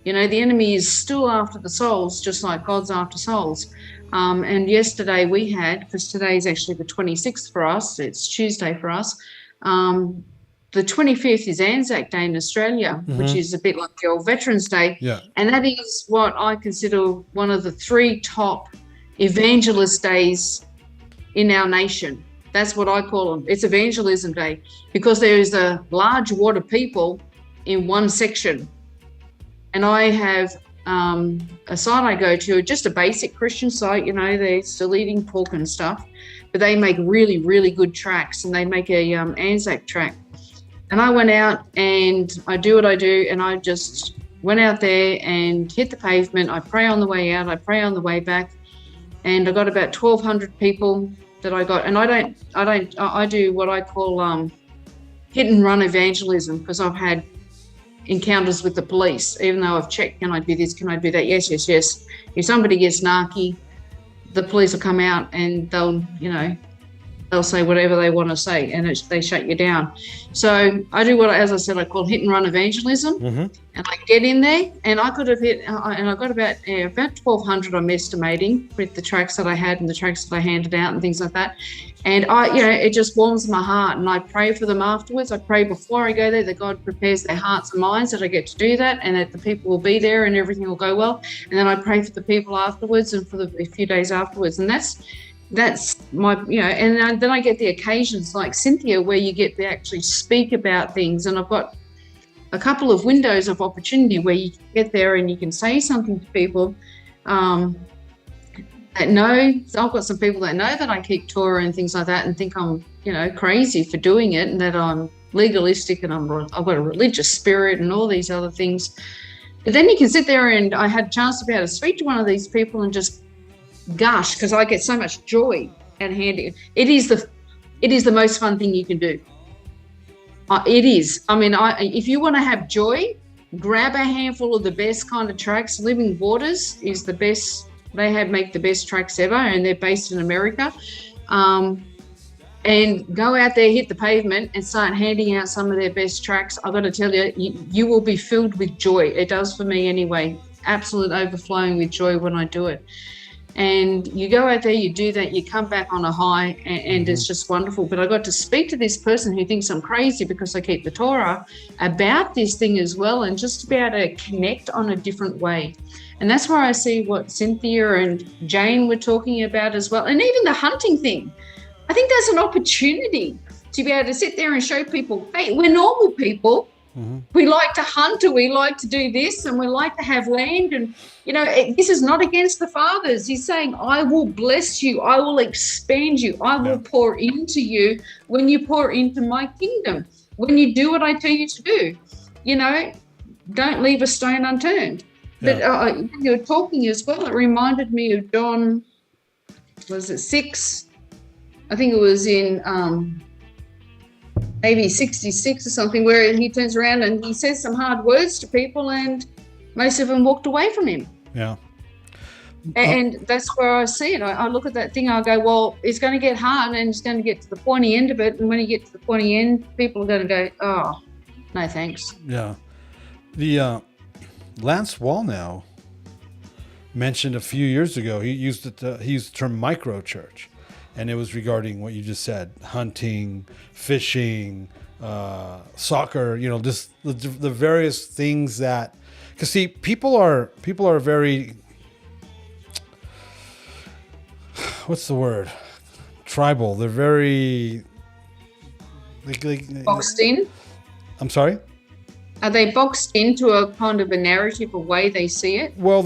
The enemy is still after the souls, just like God's after souls. And yesterday we had, because today is actually the 26th for us, it's Tuesday for us, the 25th is Anzac Day in Australia, which is a bit like the old Veterans Day. Yeah. And that is what I consider one of the 3 top evangelist days in our nation. That's what I call them. It's Evangelism Day, because there is a large wad of people in one section. And I have a site I go to, just a basic Christian site, they're still eating pork and stuff, but they make really, really good tracks, and they make a Anzac track. And I went out and I do what I do, and I just went out there and hit the pavement. I pray on the way out, I pray on the way back, and I got about 1,200 people that I got. And I do what I call hit and run evangelism, because I've had encounters with the police, even though I've checked, can I do this, can I do that? Yes. If somebody gets narky, the police will come out and they'll they'll say whatever they want to say, and they shut you down. So I do as I said, I call hit and run evangelism, and I get in there, and I could have hit, and I got about 1,200, I'm estimating, with the tracks that I had and the tracks that I handed out and things like that. And it just warms my heart, and I pray for them afterwards. I pray before I go there that God prepares their hearts and minds, that I get to do that, and that the people will be there and everything will go well. And then I pray for the people afterwards and for a few days afterwards. And that's my, and then I get the occasions like Cynthia where you get to actually speak about things. And I've got a couple of windows of opportunity where you can get there and you can say something to people that know. So I've got some people that know that I keep Torah and things like that and think I'm, crazy for doing it, and that I'm legalistic and I've got a religious spirit and all these other things. But then you can sit there, and I had a chance to be able to speak to one of these people and just gush, because I get so much joy at handing. It is the most fun thing you can do. It is. I mean, if you want to have joy, grab a handful of the best kind of tracks. Living Waters is the best. They make the best tracks ever, and they're based in America. And go out there, hit the pavement, and start handing out some of their best tracks. I've got to tell you, you will be filled with joy. It does for me anyway. Absolute overflowing with joy when I do it. And you go out there, you do that, you come back on a high, and it's just wonderful. But I got to speak to this person who thinks I'm crazy because I keep the Torah about this thing as well, and just to be able to connect on a different way. And that's where I see what Cynthia and Jane were talking about as well. And even the hunting thing. I think there's an opportunity to be able to sit there and show people, hey, we're normal people. We like to hunt, or we like to do this, and we like to have land. And, this is not against the fathers. He's saying, I will bless you. I will expand you. I will pour into you when you pour into my kingdom. When you do what I tell you to do, don't leave a stone unturned. But when you were talking as well, it reminded me of John, was it 6? I think it was in maybe 66 or something, where he turns around and he says some hard words to people, and most of them walked away from him. Yeah. And that's where I see it. I look at that thing, I go, well, it's going to get hard, and it's going to get to the pointy end of it. And when you get to the pointy end, people are going to go, oh, no thanks. Yeah. The Lance Wallnau mentioned a few years ago, he used the term micro church. And it was regarding what you just said: hunting, fishing, soccer. Just the various things that, because see, people are very, what's the word? Tribal. They're very boxed in. I'm sorry. Are they boxed into a kind of a narrative, a way they see it? Well,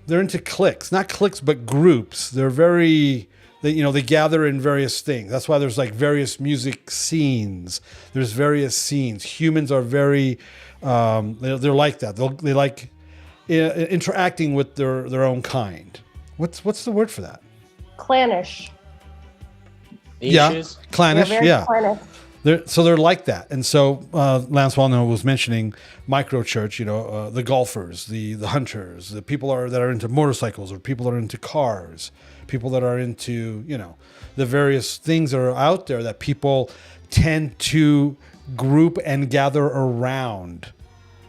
they're into cliques, not cliques, but groups. They're very, they gather in various things. That's why there's like various music scenes. There's various scenes. Humans are very, they're like that. They like interacting with their own kind. What's the word for that? Clannish. Yeah, clannish. Yeah. Clannish. They're like that. And so Lance Wallnau was mentioning micro church, the golfers, the hunters, the people that are into motorcycles, or people that are into cars, people that are into, the various things that are out there that people tend to group and gather around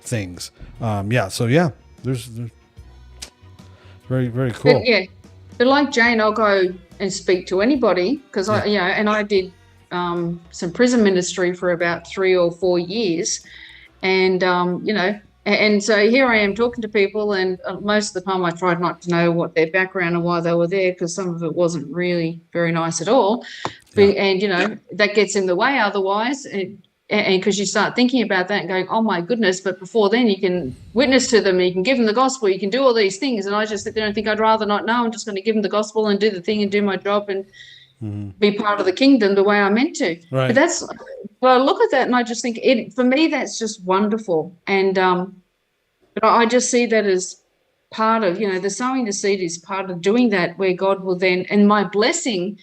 things. There's very, very cool. But like Jane, I'll go and speak to anybody, because I did some prison ministry for about 3 or 4 years, and and so here I am talking to people, and most of the time I tried not to know what their background and why they were there, because some of it wasn't really very nice at all. And that gets in the way otherwise, and because you start thinking about that and going, oh my goodness, but before then you can witness to them, you can give them the gospel, you can do all these things, and I just sit there and think, I'd rather not know. I'm just going to give them the gospel and do the thing and do my job and be part of the kingdom the way I'm meant to. Right. But I look at that and I just think, for me, that's just wonderful. And but I just see that as part of, the sowing the seed is part of doing that, where God will then, and my blessing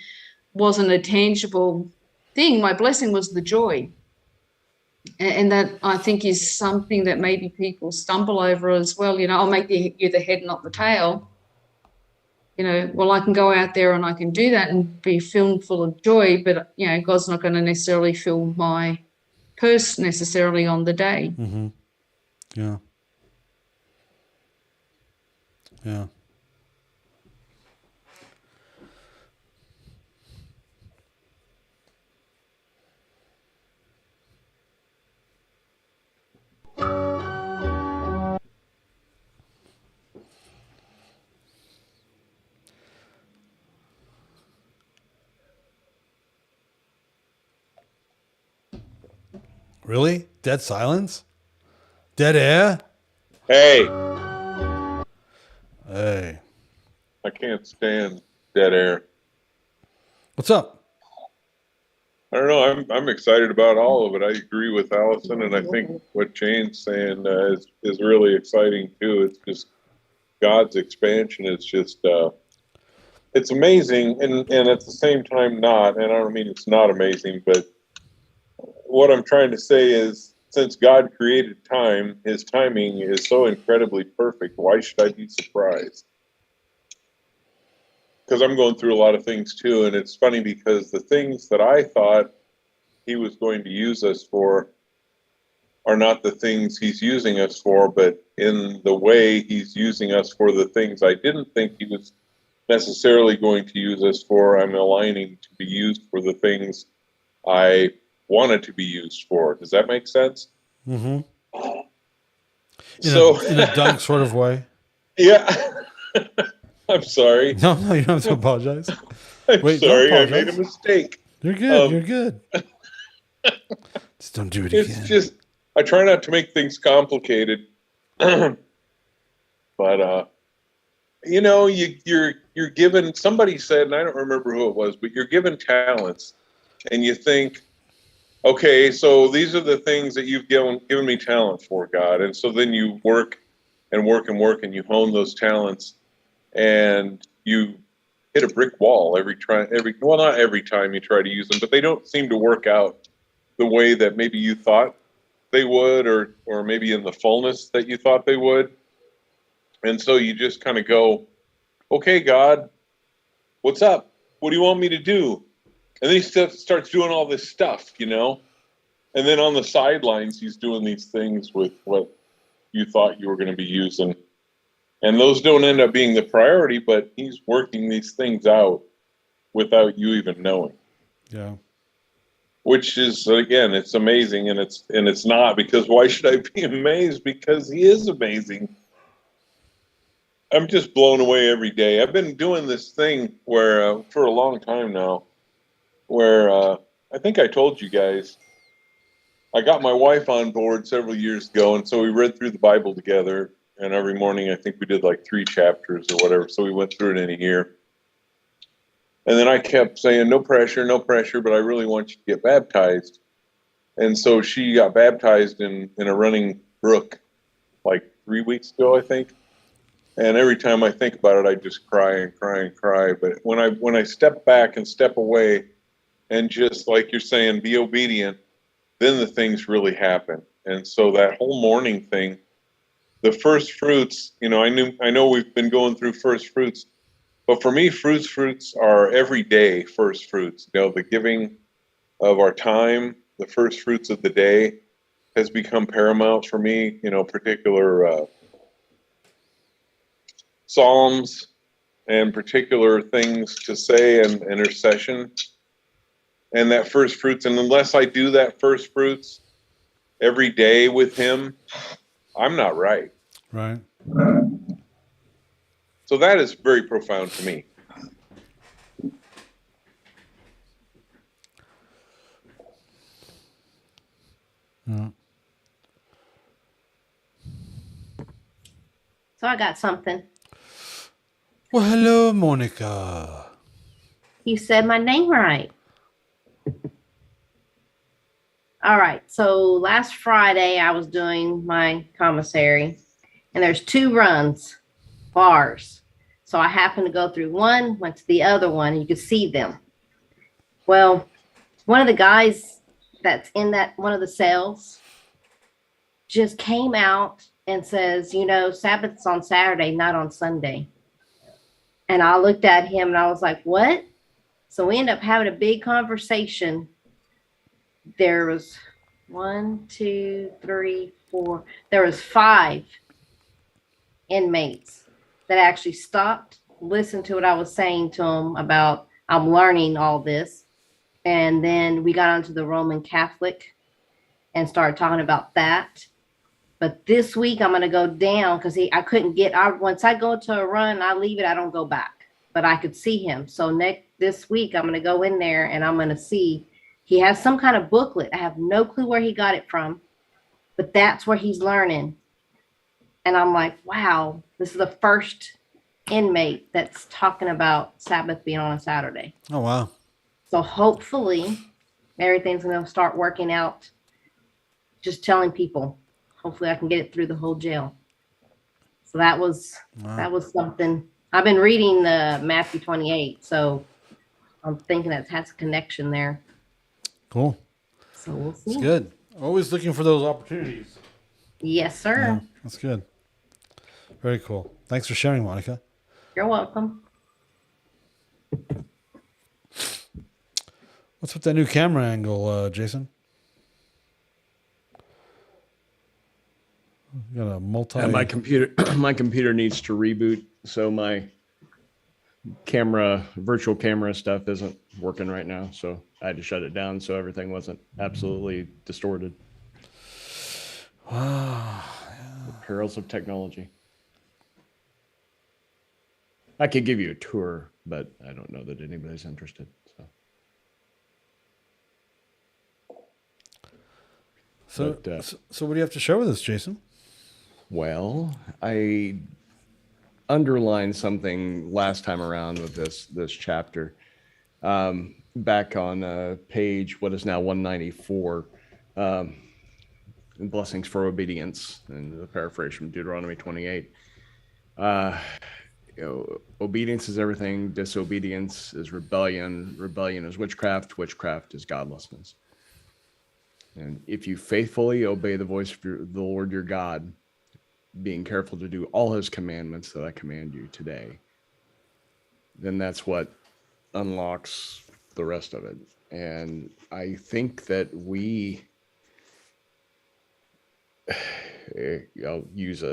wasn't a tangible thing. My blessing was the joy. And that, I think, is something that maybe people stumble over as well. I'll make you the head, not the tail. well, I can go out there and I can do that and be filled full of joy, but, God's not going to necessarily fill my purse necessarily on the day. Mm-hmm. Yeah. Yeah. Really? Dead silence? Dead air? Hey, Hey. I can't stand dead air. What's up? I don't know. I'm excited about all of it. I agree with Allison, and I think what Jane's saying is really exciting too. It's just God's expansion. It's just it's amazing, and at the same time not. And I don't mean it's not amazing, but what I'm trying to say is, since God created time, His timing is so incredibly perfect. Why should I be surprised? Because I'm going through a lot of things too, and it's funny because the things that I thought He was going to use us for are not the things He's using us for, but in the way He's using us for the things I didn't think He was necessarily going to use us for, I'm aligning to be used for the things I wanted to be used for. Does that make sense? Mm-hmm. In a dunk sort of way. Yeah. I'm sorry. No, you don't have to apologize. I'm Wait, sorry. don't I made a mistake. You're good. You're good. Just don't do it again. It's just, I try not to make things complicated. But you're given, somebody said, and I don't remember who it was, but you're given talents, and you think, okay, so these are the things that you've given me talent for, God. And so then you work and work and work, and you hone those talents, and you hit a brick wall well, not every time you try to use them, but they don't seem to work out the way that maybe you thought they would, or maybe in the fullness that you thought they would. And so you just kind of go, okay, God, what's up? What do you want me to do? And then he starts doing all this stuff, And then on the sidelines, he's doing these things with what you thought you were going to be using. And those don't end up being the priority, but he's working these things out without you even knowing. Yeah. Which is, again, it's amazing, and it's not, because why should I be amazed? Because he is amazing. I'm just blown away every day. I've been doing this thing where for a long time now, where I think I told you guys, I got my wife on board several years ago, and so we read through the Bible together, and every morning I think we did like 3 chapters or whatever, so we went through it in a year. And then I kept saying, no pressure, but I really want you to get baptized. And so she got baptized in a running brook like 3 weeks ago, I think. And every time I think about it, I just cry and cry and cry. But when I step back and step away and just, like you're saying, be obedient, then the things really happen. And so that whole morning thing, the first fruits, I know we've been going through first fruits, but for me, fruits are everyday first fruits. The giving of our time, the first fruits of the day has become paramount for me, particular Psalms and particular things to say and intercession. And that first fruits, and unless I do that first fruits every day with him, I'm not right. Right. So that is very profound to me. Yeah. So I got something. Well, hello, Monica. You said my name right. All right. So last Friday, I was doing my commissary, and there's 2 bars. So I happened to go through one, went to the other one, and you could see them. Well, one of the guys that's in that one of the cells just came out and says, Sabbath's on Saturday, not on Sunday. And I looked at him and I was like, what? So we ended up having a big conversation. There was 1, 2, 3, 4. There was 5 inmates that actually stopped, listened to what I was saying to them about I'm learning all this. And then we got onto the Roman Catholic and started talking about that. But this week I'm going to go down because I couldn't get, once I go to a run, I leave it, I don't go back. But I could see him. So this week I'm going to go in there and I'm going to see. He has some kind of booklet. I have no clue where he got it from, but that's where he's learning. And I'm like, wow, this is the first inmate that's talking about Sabbath being on a Saturday. Oh, wow. So hopefully everything's going to start working out. Just telling people, hopefully I can get it through the whole jail. So that was something. I've been reading the Matthew 28. So I'm thinking that has a connection there. Cool. So we'll see. It's good. Always looking for those opportunities. Yes, sir. Yeah, that's good. Very cool. Thanks for sharing, Monica. You're welcome. What's with that new camera angle, Jason? You got a multi. And my computer needs to reboot, so my virtual camera stuff isn't working right now. So I had to shut it down so everything wasn't absolutely distorted. Wow. The perils of technology. I could give you a tour, but I don't know that anybody's interested. So what do you have to share with us, Jason? Well, I underlined something last time around with this chapter. Back on page, what is now 194, Blessings for Obedience, and the paraphrase from Deuteronomy 28. Obedience is everything. Disobedience is rebellion. Rebellion is witchcraft. Witchcraft is godlessness. And if you faithfully obey the voice of the Lord your God, being careful to do all his commandments that I command you today, then that's what unlocks the rest of it. And I think that I'll use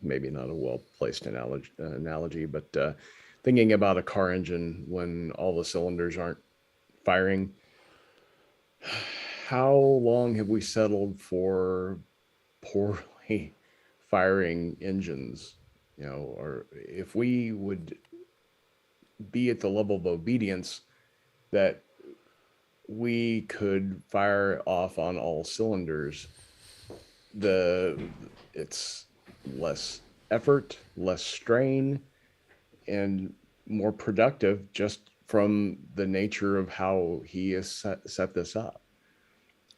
maybe not a well-placed analogy, but thinking about a car engine when all the cylinders aren't firing. How long have we settled for poorly firing engines? Or if we would be at the level of obedience that we could fire off on all cylinders, it's less effort, less strain, and more productive just from the nature of how he has set this up.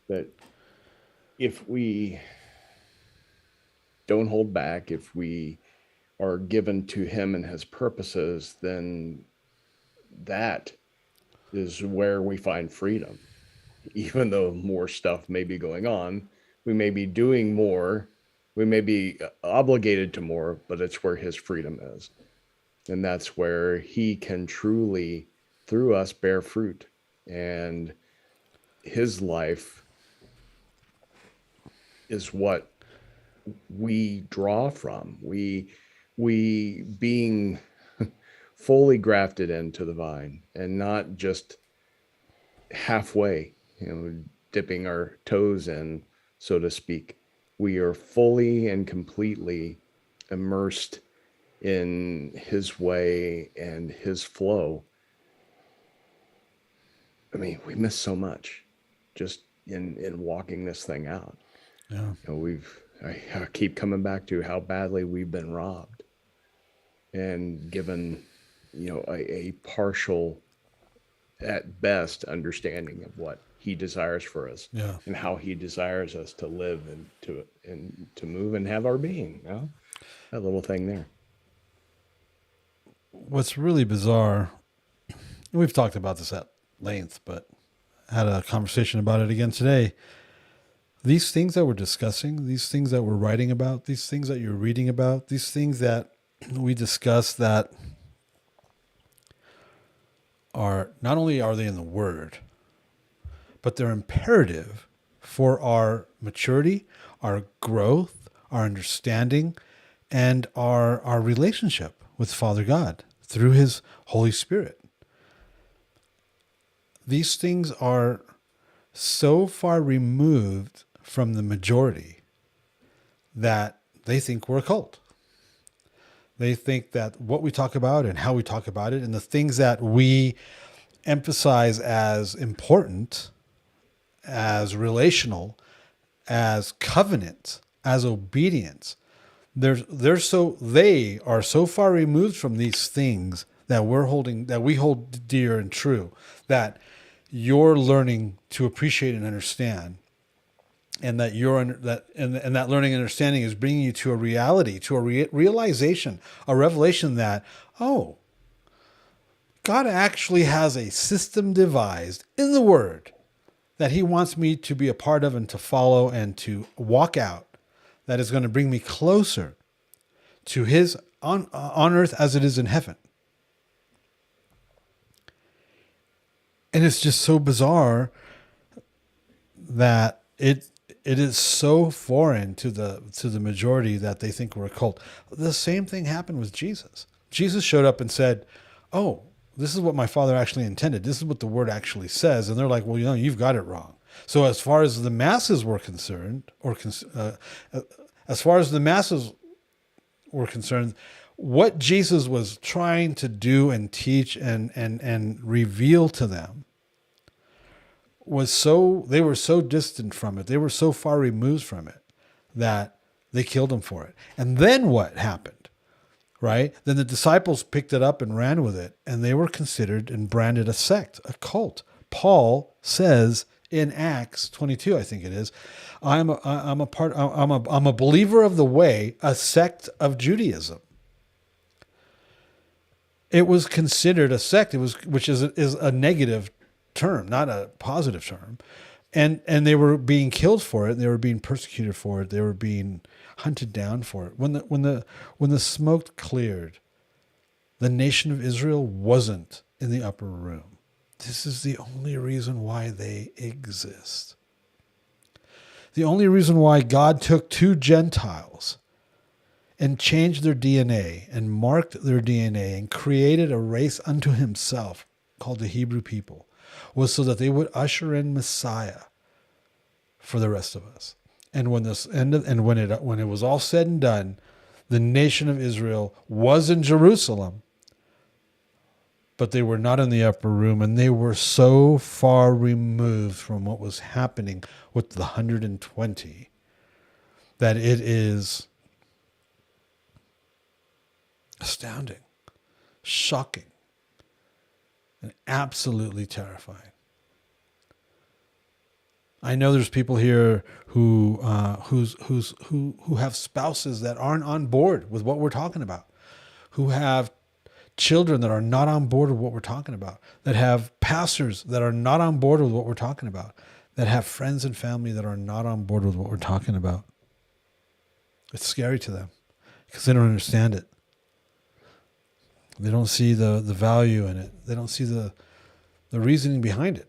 That if we don't hold back, if we are given to him and his purposes, then that is where we find freedom. Even though more stuff may be going on, we may be doing more, we may be obligated to more, but it's where his freedom is. And that's where he can truly, through us, bear fruit. And his life is what we draw from. We being fully grafted into the vine and not just halfway, dipping our toes in, so to speak. We are fully and completely immersed in his way and his flow. I mean, we miss so much just in walking this thing out. Yeah. I keep coming back to how badly we've been robbed and given, a partial, at best, understanding of what he desires for us. Yeah. And how he desires us to live and to move and have our being. That little thing there. What's really bizarre, we've talked about this at length, but had a conversation about it again today. These things that we're discussing, these things that we're writing about, these things that you're reading about, these things that we discussed that are not only are they in the Word, but they're imperative for our maturity, our growth, our understanding, and our relationship with Father God through His Holy Spirit. These things are so far removed from the majority that they think we're a cult. They think that what we talk about and how we talk about it and the things that we emphasize as important, as relational, as covenant, as obedience, they are so far removed from these things that we hold dear and true, that you're learning to appreciate and understand, and that that learning and understanding is bringing you to a reality, to a realization, a revelation that, oh, God actually has a system devised in the Word that He wants me to be a part of and to follow and to walk out, that is going to bring me closer to His on earth as it is in heaven. And it's just so bizarre that it is so foreign to the majority that they think we're a cult. The same thing happened with Jesus. Jesus showed up and said, "Oh, this is what my Father actually intended. This is what the Word actually says." And they're like, "Well, you've got it wrong." So as far as the masses were concerned, what Jesus was trying to do and teach and reveal to them they were so distant from it, they were so far removed from it, that they killed Him for it. And then what happened? Right? Then the disciples picked it up and ran with it, and they were considered and branded a sect, a cult. Paul says in Acts 22, I think it is, I'm a believer of the way, a sect of Judaism. It was considered a sect, which is a negative term, not a positive term. And they were being killed for it. They were being persecuted for it. They were being hunted down for it. When the smoke cleared, the nation of Israel wasn't in the upper room. This is the only reason why they exist. The only reason why God took two Gentiles and changed their DNA and marked their DNA and created a race unto Himself called the Hebrew people was so that they would usher in Messiah for the rest of us. And when this ended, and when it was all said and done, the nation of Israel was in Jerusalem, but they were not in the upper room, and they were so far removed from what was happening with the 120 that it is astounding, shocking, and absolutely terrifying. I know there's people here who have spouses that aren't on board with what we're talking about, who have children that are not on board with what we're talking about, that have pastors that are not on board with what we're talking about, that have friends and family that are not on board with what we're talking about. It's scary to them because they don't understand it. They don't see the value in it. They don't see the reasoning behind it.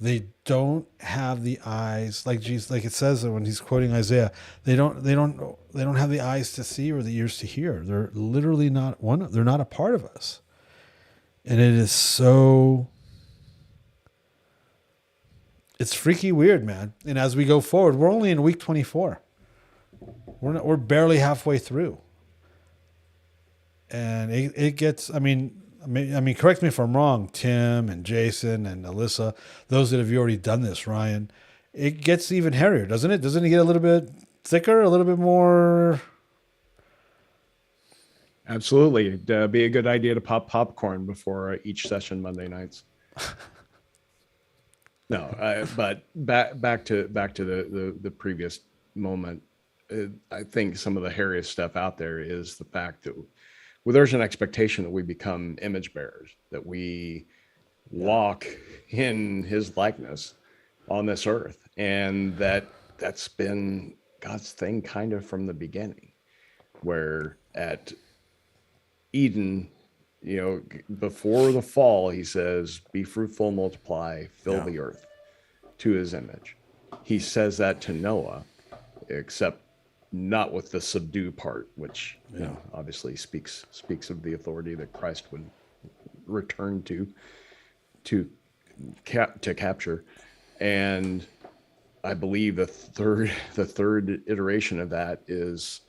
They don't have the eyes, like Jesus, like it says when He's quoting Isaiah. They don't have the eyes to see or the ears to hear. They're literally not one. They're not a part of us, and it is so. It's freaky weird, man. And as we go forward, we're only in week 24. We're barely halfway through. And it gets, I mean, correct me if I'm wrong, Tim and Jason and Alyssa, those that have already done this, Ryan, it gets even hairier, doesn't it? Doesn't it get a little bit thicker, a little bit more? Absolutely. It'd be a good idea to pop popcorn before each session Monday nights. No, but back to the previous moment. I think some of the hairiest stuff out there is the fact that there's an expectation that we become image bearers, that we walk in His likeness on this earth, and that's been God's thing kind of from the beginning, where at Eden, before the fall, he says, be fruitful, multiply, fill the earth to his image. He says that to Noah, except not with the subdue part, which obviously speaks of the authority that Christ would return to capture. And I believe the third iteration of that is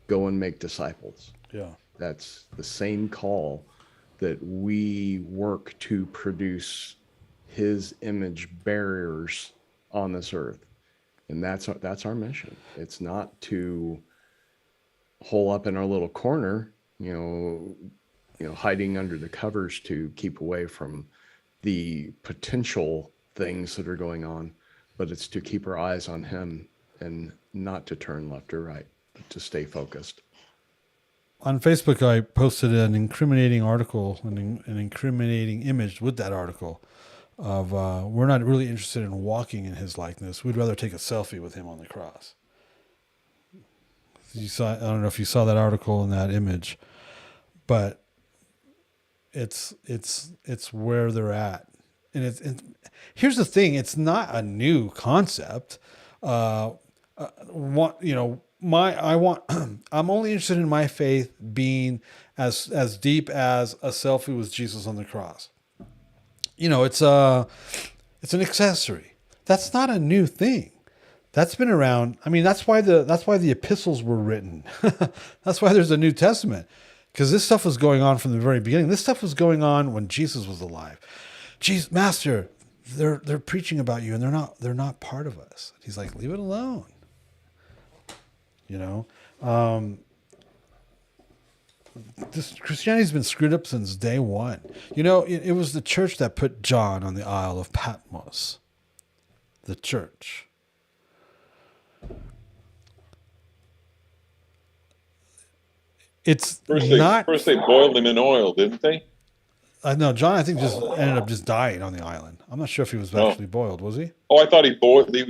go and make disciples. Yeah. That's the same call that we work to produce his image bearers on this earth. And that's our mission. It's not to hole up in our little corner, hiding under the covers to keep away from the potential things that are going on, but it's to keep our eyes on him and not to turn left or right, but to stay focused. On Facebook, I posted an incriminating article, an incriminating image with that article of we're not really interested in walking in his likeness. We'd rather take a selfie with him on the cross. I don't know if you saw that article and that image, but it's where they're at. And here's the thing: it's not a new concept. I'm only interested in my faith being as deep as a selfie with Jesus on the cross. It's an accessory. That's not a new thing. That's been around. I mean, that's why the epistles were written. That's why there's a New Testament, because this stuff was going on from the very beginning. This stuff was going on when Jesus was alive. Jesus, Master, they're preaching about you, and they're not part of us. He's like, leave it alone. This Christianity's been screwed up since day one. It was the church that put John on the Isle of Patmos. The church. It's first they boiled him in oil, didn't they? No, John, I think just ended up just dying on the island. I'm not sure if he was actually boiled, was he? Oh, I thought he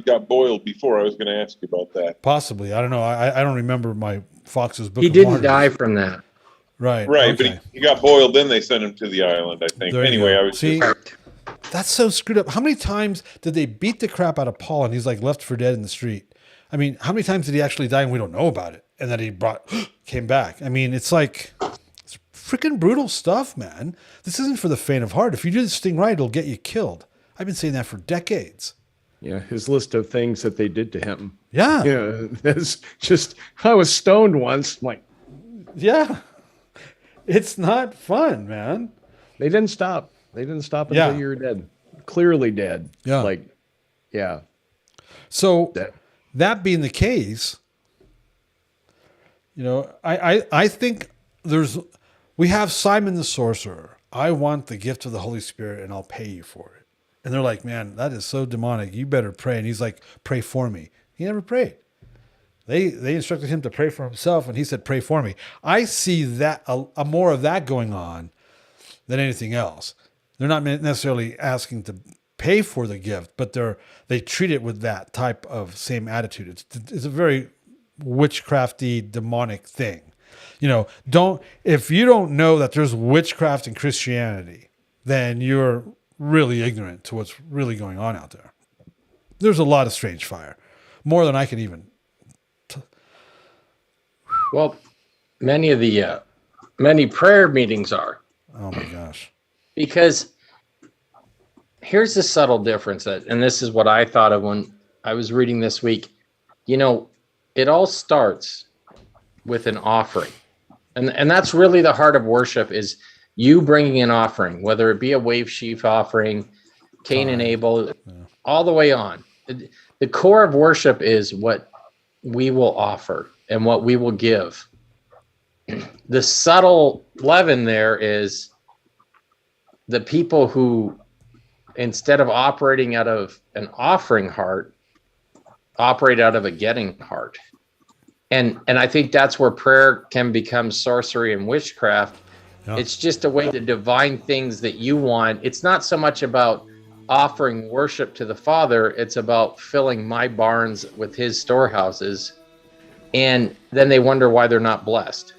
got boiled before. I was going to ask you about that. Possibly. I don't know. I don't remember my Fox's Book He of didn't Martyrs. die from that. Right. Right, okay. but he got boiled, then they sent him to the island, I think. There you Anyway, go. I was See, that's so screwed up. How many times did they beat the crap out of Paul and he's like left for dead in the street? I mean, how many times did he actually die and we don't know about it? And then he came back. I mean, it's like... freaking brutal stuff, man. This isn't for the faint of heart. If you do this thing right, it'll get you killed. I've been saying that for decades. Yeah, his list of things that they did to him. Yeah. That's just, I was stoned once. I'm like, yeah. It's not fun, man. They didn't stop. Until you were dead. Clearly dead. Yeah. So that being the case, I think we have Simon the sorcerer. I want the gift of the Holy Spirit and I'll pay you for it. And they're like, man, that is so demonic. You better pray. And he's like, pray for me. He never prayed. They instructed him to pray for himself and he said, pray for me. I see that a more of that going on than anything else. They're not necessarily asking to pay for the gift, but they treat it with that type of same attitude. It's a very witchcrafty, demonic thing. If you don't know that there's witchcraft in Christianity, then you're really ignorant to what's really going on out there. There's a lot of strange fire, more than I can even. Well, many prayer meetings are. Oh my gosh. Because here's the subtle difference, and this is what I thought of when I was reading this week. It all starts with an offering. And that's really the heart of worship, is you bringing an offering, whether it be a wave sheaf offering, Cain and Abel, all the way on. The core of worship is what we will offer and what we will give. The subtle leaven there is the people who, instead of operating out of an offering heart, operate out of a getting heart. And I think that's where prayer can become sorcery and witchcraft. Yeah. It's just a way to divine things that you want. It's not so much about offering worship to the Father. It's about filling my barns with his storehouses. And then they wonder why they're not blessed.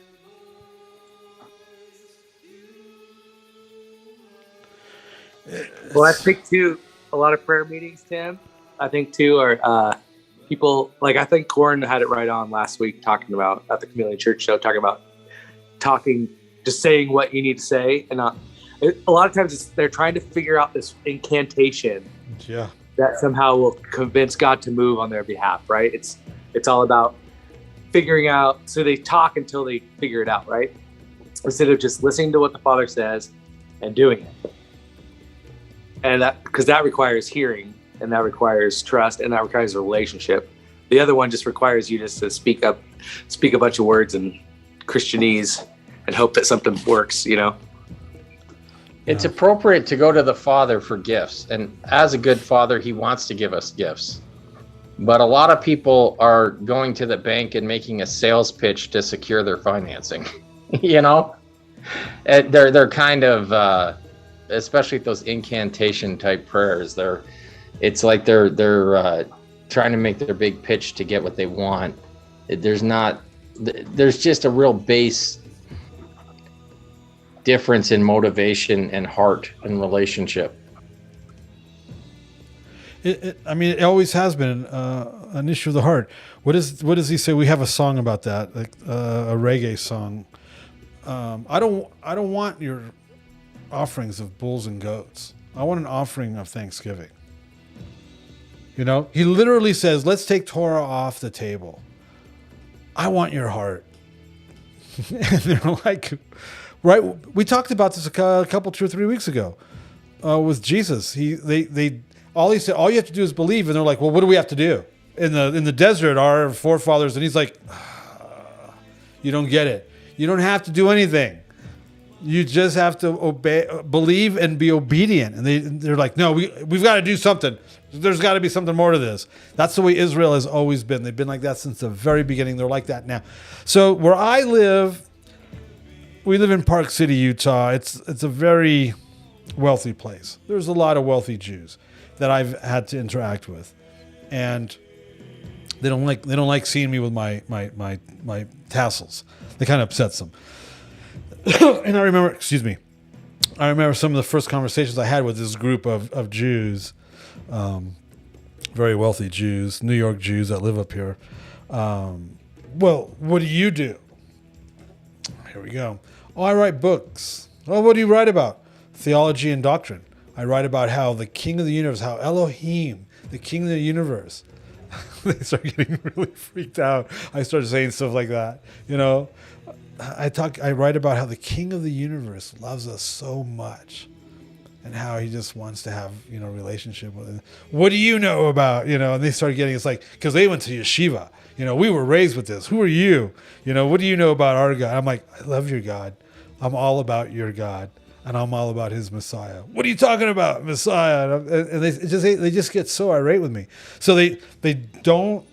Well, I think too, a lot of prayer meetings, Tim, I think too are people like, I think Corin had it right on last week talking about at the Chameleon Church show, talking about just saying what you need to say. And a lot of times they're trying to figure out this incantation that somehow will convince God to move on their behalf, right? It's all about figuring out, so they talk until they figure it out, right? Instead of just listening to what the Father says and doing it. And because that requires hearing, and that requires trust, and that requires a relationship. The other one just requires you just to speak a bunch of words in Christianese and hope that something works, you know? It's appropriate to go to the Father for gifts. And as a good father, he wants to give us gifts. But a lot of people are going to the bank and making a sales pitch to secure their financing. You know? They're kind of, especially those incantation type prayers, it's like they're trying to make their big pitch to get what they want. There's just a real base difference in motivation and heart and relationship. It always has been an issue of the heart. What does he say? We have a song about that, like a reggae song. I don't want your offerings of bulls and goats. I want an offering of thanksgiving. You know, he literally says, let's take Torah off the table. I want your heart. And they're like, right. We talked about this a couple 2 or 3 weeks ago with Jesus. All he said, all you have to do is believe. And they're like, well, what do we have to do in the desert? Our forefathers. And he's like, you don't get it. You don't have to do anything. You just have to obey, believe, and be obedient. And they're like, no, we've got to do something. There's got to be something more to this. That's the way Israel has always been. They've been like that since the very beginning. They're like that now. So where I live, we live in Park City, Utah. It's a very wealthy place. There's a lot of wealthy Jews that I've had to interact with, and they don't like seeing me with my tassels. They kind of upsets them. And I remember some of the first conversations I had with this group of Jews, very wealthy Jews, New York Jews that live up here. Well, what do you do? Here we go. Oh, I write books. Oh, what do you write about? Theology and doctrine. I write about how the King of the universe, how Elohim, the King of the universe. They start getting really freaked out. I started saying stuff like that, you know. I write about how the King of the universe loves us so much, and how he just wants to have, you know, relationship with us. What do you know about, you know? And they started getting, it's like, because they went to yeshiva, you know, we were raised with this. Who are you? You know, what do you know about our God? I'm like, I love your God. I'm all about your God, and I'm all about his Messiah. What are you talking about, Messiah? And they just get so irate with me. So they don't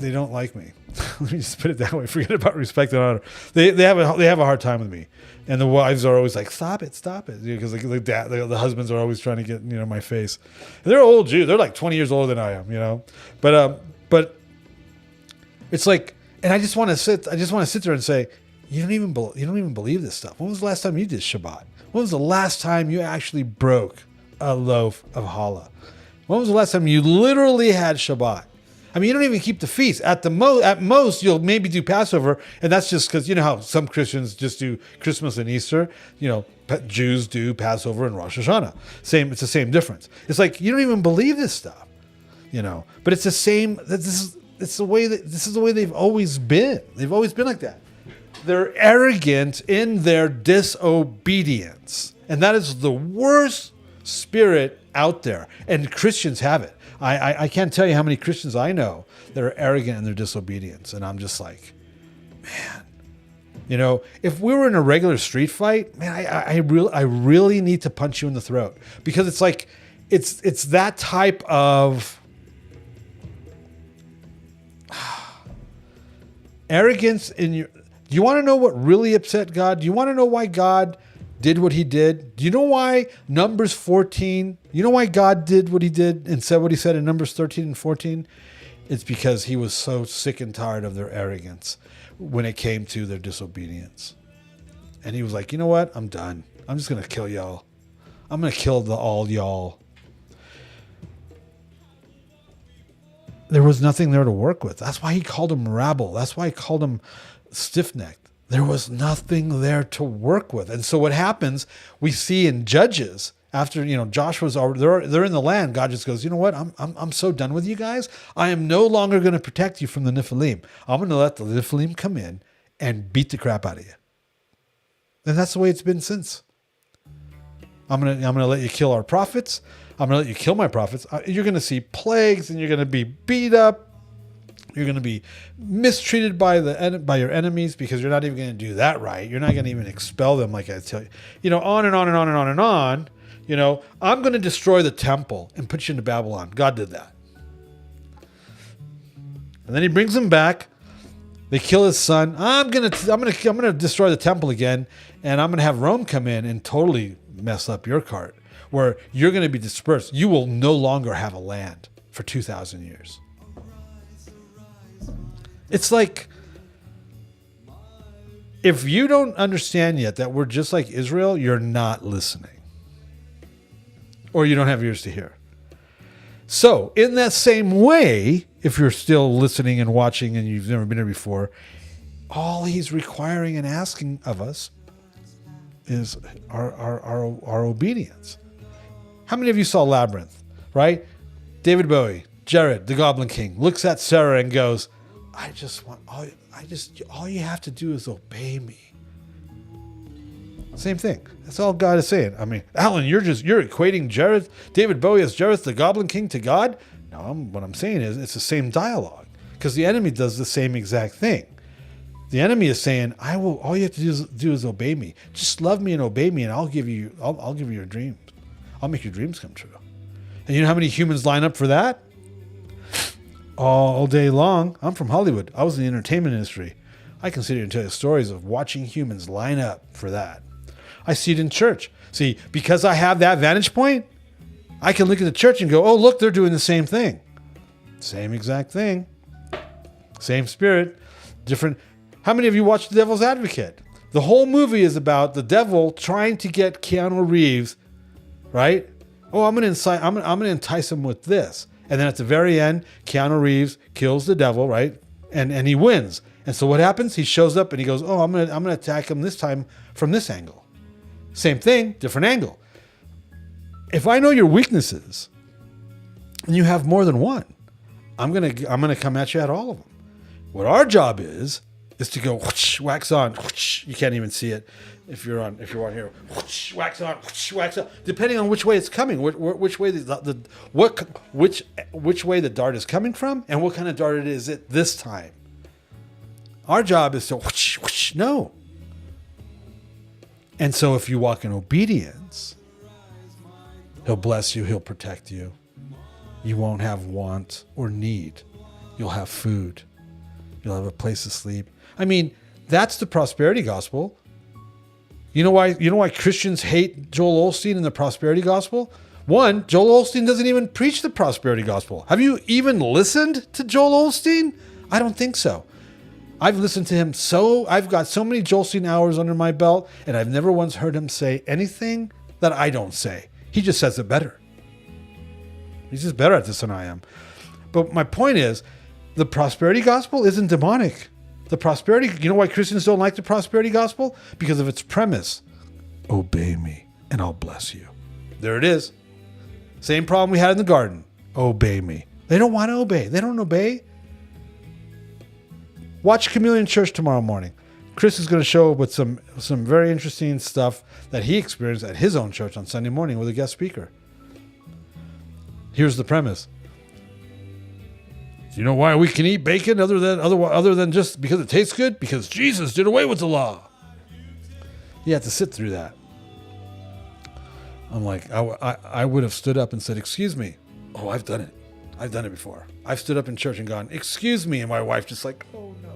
like me. Let me just put it that way. Forget about respect and honor. They have a hard time with me, and the wives are always like, "Stop it," because the husbands are always trying to get, you know, my face. And they're old Jews. They're like 20 years older than I am, you know. But it's like, and I just want to sit there and say, you don't even believe this stuff. When was the last time you did Shabbat? When was the last time you actually broke a loaf of challah? When was the last time you literally had Shabbat? I mean, you don't even keep the feast. At most, you'll maybe do Passover, and that's just because, you know how some Christians just do Christmas and Easter. You know, Jews do Passover and Rosh Hashanah. It's the same difference. It's like, you don't even believe this stuff, you know. But it's the same. This is the way they've always been. They've always been like that. They're arrogant in their disobedience, and that is the worst spirit out there. And Christians have it. I can't tell you how many Christians I know that are arrogant in their disobedience. And I'm just like, man, you know, if we were in a regular street fight, man, I really need to punch you in the throat, because it's like, it's that type of arrogance in your. Do you want to know what really upset God? Do you want to know why God did what he did? Do you know why Numbers 14, you know why God did what he did and said what he said in Numbers 13 and 14? It's because he was so sick and tired of their arrogance when it came to their disobedience. And he was like, you know what? I'm done. I'm just going to kill y'all. I'm going to kill all y'all. There was nothing there to work with. That's why he called them rabble. That's why he called them stiff-necked. There was nothing there to work with. And so what happens, we see in Judges, after, Joshua's already, they're in the land, God just goes, you know what? I'm so done with you guys. I am no longer going to protect you from the Nephilim. I'm going to let the Nephilim come in and beat the crap out of you. And that's the way it's been since. I'm gonna let you kill our prophets. I'm gonna let you kill my prophets. You're gonna see plagues, and you're gonna be beat up. You're gonna be mistreated by your enemies because you're not even gonna do that right. You're not gonna even expel them like I tell you. On and on and on and on and on. I'm gonna destroy the temple and put you into Babylon. God did that, and then He brings them back. They kill His son. I'm gonna destroy the temple again, and I'm gonna have Rome come in and totally mess up your cart, where you're gonna be dispersed. You will no longer have a land for 2,000 years. It's like, if you don't understand yet that we're just like Israel, you're not listening, or you don't have ears to hear. So, in that same way, if you're still listening and watching and you've never been here before, all He's requiring and asking of us is our obedience. How many of you saw Labyrinth, right? David Bowie, Jared, the Goblin King, looks at Sarah and goes, all you have to do is obey me. Same thing. That's all God is saying. I mean, Alan, you're equating David Bowie as Jareth, the Goblin King, to God? No, what I'm saying is it's the same dialogue, because the enemy does the same exact thing. The enemy is saying, all you have to do is obey me. Just love me and obey me, and I'll give you your dreams. I'll make your dreams come true. And you know how many humans line up for that? All day long. I'm from Hollywood. I was in the entertainment industry. I can sit here and tell you stories of watching humans line up for that. I see it in church. See, because I have that vantage point, I can look at the church and go, oh, look, they're doing the same thing. Same exact thing. Same spirit. Different. How many of you watched The Devil's Advocate? The whole movie is about the devil trying to get Keanu Reeves, right? Oh, I'm going to entice him with this. And then at the very end, Keanu Reeves kills the devil, right? And he wins. And so what happens? He shows up and he goes, oh, I'm going to attack him this time from this angle. Same thing, different angle. If I know your weaknesses and you have more than one, I'm gonna come at you at all of them. What our job is to go whoosh, wax on. Whoosh, you can't even see it if you're on here. Whoosh, wax on, whoosh, wax on. Depending on which way it's coming, which way which way the dart is coming from, and what kind of dart it is at this time. Our job is to whoosh, whoosh, no. And so if you walk in obedience, He'll bless you, He'll protect you. You won't have want or need. You'll have food. You'll have a place to sleep. I mean, that's the prosperity gospel. You know why Christians hate Joel Osteen and the prosperity gospel? One, Joel Osteen doesn't even preach the prosperity gospel. Have you even listened to Joel Osteen? I don't think so. I've listened to him I've got so many Joel Osteen hours under my belt, and I've never once heard him say anything that I don't say. He just says it better. He's just better at this than I am. But my point is, the prosperity gospel isn't demonic. The prosperity, you know why Christians don't like the prosperity gospel? Because of its premise. Obey me and I'll bless you. There it is. Same problem we had in the garden. Obey me. They don't want to obey. They don't obey. Watch Chameleon Church tomorrow morning. Chris is going to show up with some very interesting stuff that he experienced at his own church on Sunday morning with a guest speaker. Here's the premise. Do you know why we can eat bacon other than just because it tastes good? Because Jesus did away with the law. You have to sit through that. I'm like, I would have stood up and said, excuse me. Oh, I've done it. I've done it before. I've stood up in church and gone, excuse me. And my wife just like, oh no.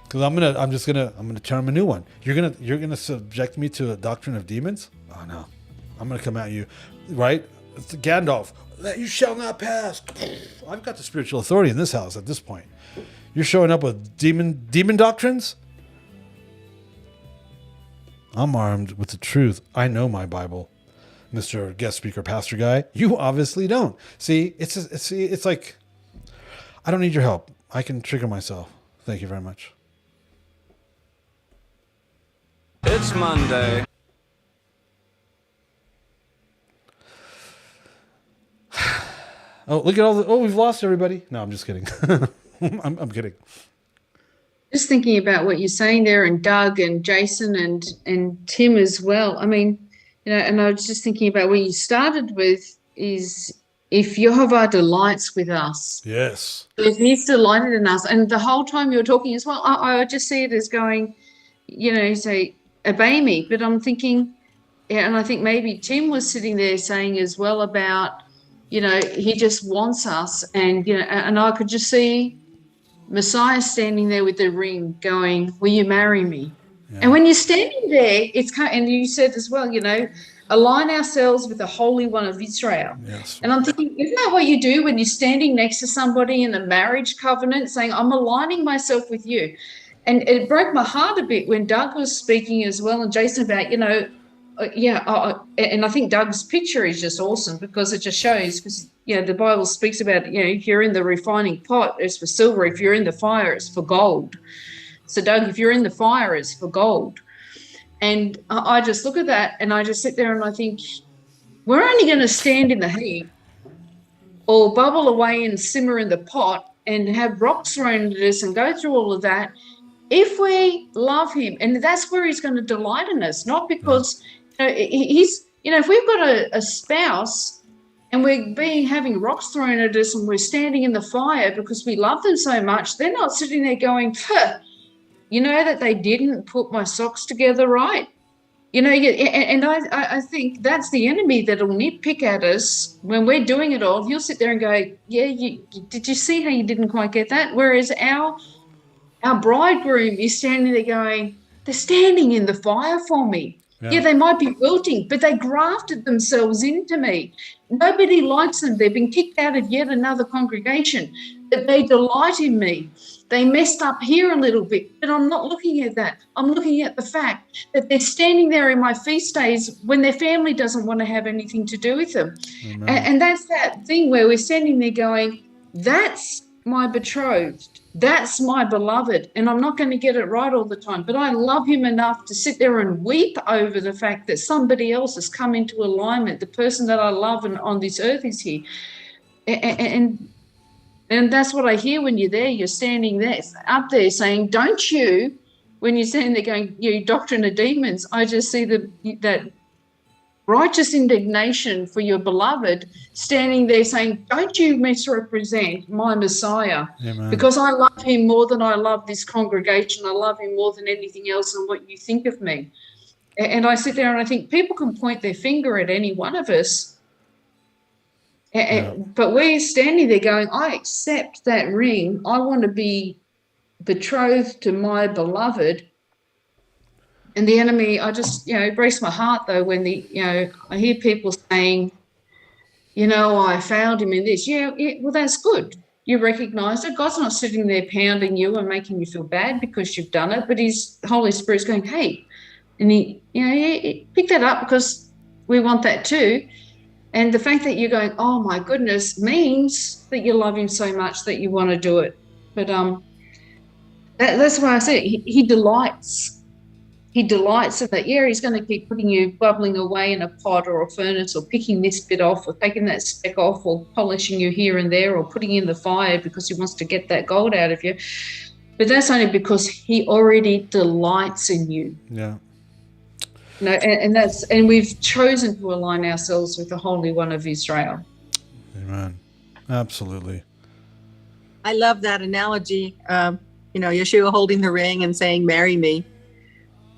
Because I'm gonna term a new one. You're gonna subject me to a doctrine of demons? Oh no. I'm gonna come at you, right? It's Gandalf. That you shall not pass. I've got the spiritual authority in this house at this point. You're showing up with demon doctrines? I'm armed with the truth. I know my Bible. Mr. Guest Speaker Pastor Guy, you obviously don't. See, it's like, I don't need your help. I can trigger myself. Thank you very much. It's Monday. Oh, look at we've lost everybody. No, I'm just kidding. I'm kidding. Just thinking about what you're saying there, and Doug and Jason and Tim as well. I mean, and I was just thinking about where you started with is if Jehovah delights with us. Yes. If he's delighted in us. And the whole time you're talking as well, I just see it as going, say, obey me. But I'm thinking, and I think maybe Tim was sitting there saying as well about, he just wants us. And, and I could just see Messiah standing there with the ring going, will you marry me? Yeah. And when you're standing there, and you said as well, align ourselves with the Holy One of Israel. Yes. And I'm thinking, isn't that what you do when you're standing next to somebody in a marriage covenant saying, I'm aligning myself with you? And it broke my heart a bit when Doug was speaking as well, and Jason about, and I think Doug's picture is just awesome because it just shows, because, the Bible speaks about, if you're in the refining pot, it's for silver. If you're in the fire, it's for gold. So, Doug, if you're in the fire, it's for gold. And I just look at that and I just sit there and I think, we're only going to stand in the heat or bubble away and simmer in the pot and have rocks thrown at us and go through all of that if we love him. And that's where he's going to delight in us, not because he's, if we've got a spouse and we're having rocks thrown at us and we're standing in the fire because we love them so much, they're not sitting there going, that they didn't put my socks together right. And I think that's the enemy that'll nitpick at us when we're doing it all. He'll sit there and go, did you see how you didn't quite get that? Whereas our bridegroom is standing there going, they're standing in the fire for me. Yeah, they might be wilting, but they grafted themselves into me. Nobody likes them. They've been kicked out of yet another congregation, but they delight in me. They messed up here a little bit, but I'm not looking at that. I'm looking at the fact that they're standing there in my feast days when their family doesn't want to have anything to do with them. And that's that thing where we're standing there going, that's my betrothed. That's my beloved. And I'm not going to get it right all the time, but I love him enough to sit there and weep over the fact that somebody else has come into alignment. The person that I love and on this earth is here. And that's what I hear when you're there. You're standing there, up there saying, don't you, when you're standing there going, you doctrine of demons, I just see that righteous indignation for your beloved standing there saying, don't you misrepresent my Messiah. Amen. Because I love him more than I love this congregation. I love him more than anything else and what you think of me. And I sit there and I think people can point their finger at any one of us. But we're standing there going, I accept that ring. I want to be betrothed to my beloved. And the enemy, I just, it breaks my heart though when I hear people saying, I found him in this. Well, that's good. You recognize it. God's not sitting there pounding you and making you feel bad because you've done it, but his Holy Spirit's going, hey, and he pick that up because we want that too. And the fact that you're going, oh my goodness, means that you love him so much that you want to do it. But that's why I say he delights. He delights in that. Yeah, he's going to keep putting you bubbling away in a pot or a furnace or picking this bit off or taking that speck off or polishing you here and there or putting you in the fire because he wants to get that gold out of you. But that's only because he already delights in you. Yeah. And we've chosen to align ourselves with the Holy One of Israel. Amen. Absolutely. I love that analogy. Yeshua holding the ring and saying, marry me.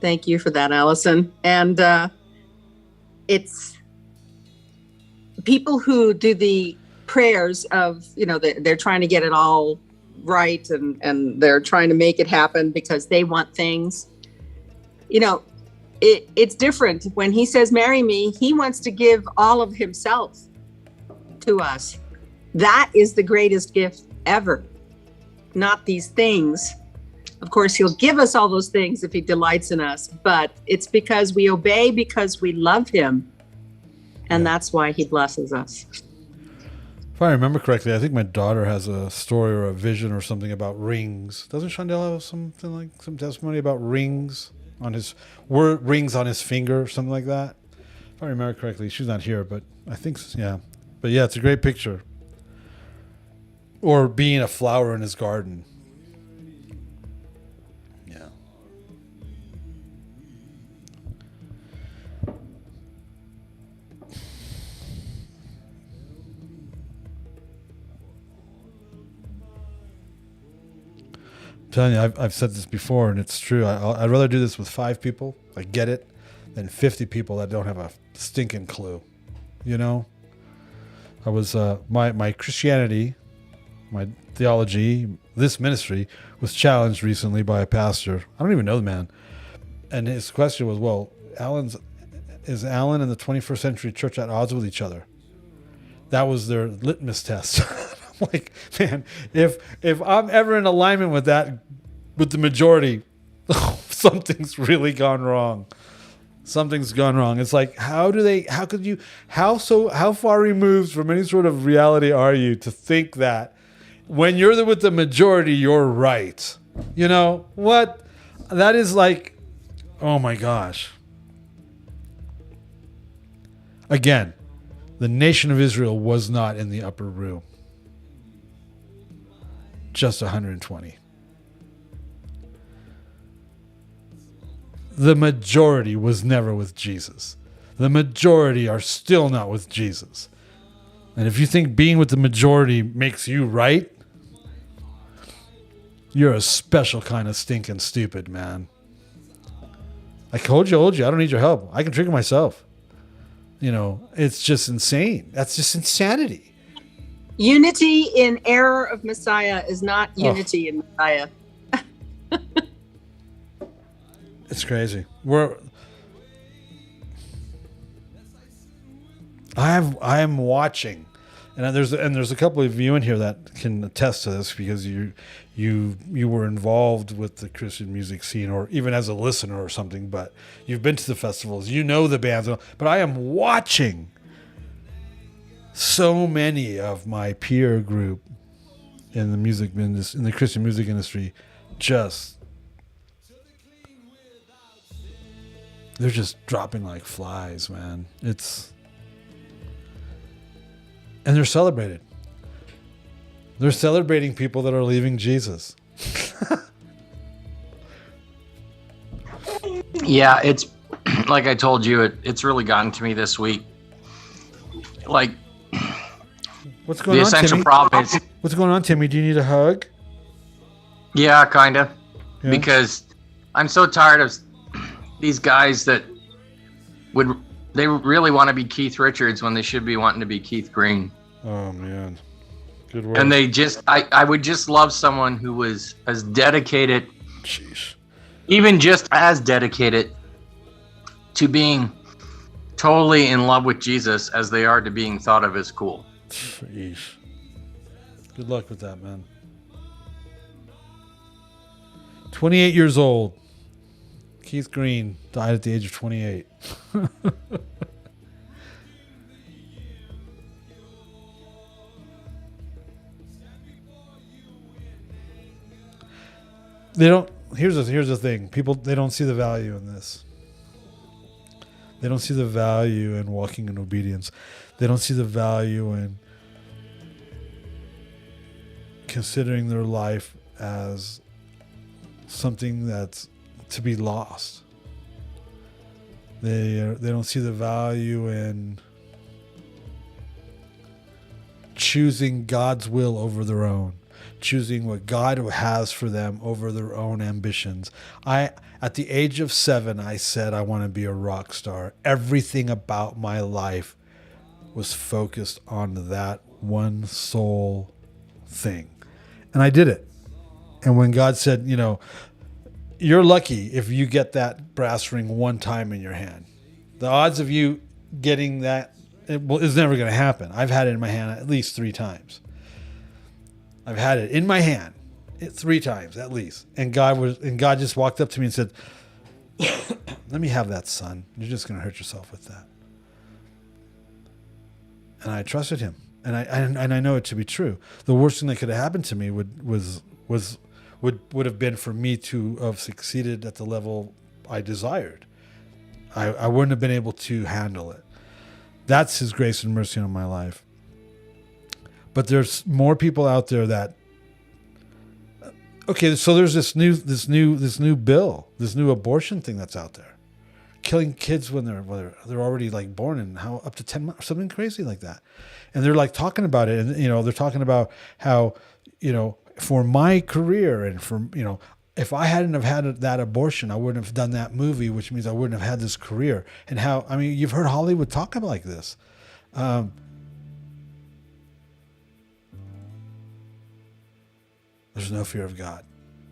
Thank you for that, Allison. And it's people who do the prayers of, they're trying to get it all right and they're trying to make it happen because they want things. It's different. When he says, marry me, he wants to give all of himself to us. That is the greatest gift ever. Not these things. Of course, he'll give us all those things if he delights in us, but it's because we obey because we love him. And that's why he blesses us. If I remember correctly, I think my daughter has a story or a vision or something about rings. Doesn't Shondell have something like some testimony about rings on his rings on his finger or something like that? If I remember correctly, she's not here, but I think yeah. But yeah, it's a great picture. Or being a flower in his garden. Yeah. I'm telling you, I've said this before, and it's true. I'd rather do this with 5 people, I get it, than 50 people that don't have a stinking clue. You know? I was, my Christianity, my theology, this ministry was challenged recently by a pastor. I don't even know the man. And his question was, well, is Alan and the 21st century church at odds with each other? That was their litmus test. I'm like, man, if I'm ever in alignment with that, with the majority, something's really gone wrong. Something's gone wrong. It's like, how far removed from any sort of reality are you to think that when you're with the majority, you're right? You know what? That is like, oh my gosh. Again, the nation of Israel was not in the upper room. Just 120. The majority was never with Jesus. The majority are still not with Jesus. And if you think being with the majority makes you right, you're a special kind of stinking stupid, man. I told you, I don't need your help. I can trigger myself. You know, it's just insane. That's just insanity. Unity in error of Messiah is not unity in Messiah. It's crazy. I am watching, and there's a couple of you in here that can attest to this because you were involved with the Christian music scene, or even as a listener or something. But you've been to the festivals, you know the bands. But I am watching so many of my peer group in the music industry, in the Christian music industry, they're just dropping like flies, man. And they're celebrated. They're celebrating people that are leaving Jesus. Yeah, it's like I told you, it's really gotten to me this week. Like, what's going on, the essential Timmy? problem is... What's going on, Timmy? Do you need a hug? Yeah, kind of. Yeah. Because I'm so tired of these guys that they really want to be Keith Richards when they should be wanting to be Keith Green. Oh, man. Good work. And I would just love someone who was as dedicated, even just as dedicated to being totally in love with Jesus as they are to being thought of as cool. Jeez. Good luck with that, man. 28 years old. Keith Green died at the age of 28. Here's the thing. People, they don't see the value in this. They don't see the value in walking in obedience. They don't see the value in considering their life as something that's to be lost. They don't see the value in choosing God's will over their own, choosing what God has for them over their own ambitions. At the age of 7, I said I want to be a rock star. Everything about my life was focused on that one sole thing. And I did it. And when God said, you know, you're lucky if you get that brass ring one time in your hand. The odds of you getting that is never going to happen. I've had it in my hand at least 3 times. I've had it in my hand 3 times at least. And God just walked up to me and said, let me have that, son. You're just going to hurt yourself with that. And I trusted him. And I know it to be true. The worst thing that could have happened to me would have been for me to have succeeded at the level I desired. I wouldn't have been able to handle it. That's his grace and mercy on my life. But there's more people out there that, okay, so there's this new bill, this new abortion thing that's out there, killing kids when they're already like born, and how up to 10 months, something crazy like that. And they're like talking about it, and they're talking about how, for my career and for, if I hadn't have had that abortion, I wouldn't have done that movie, which means I wouldn't have had this career. And how, you've heard Hollywood talk about like this. There's no fear of God.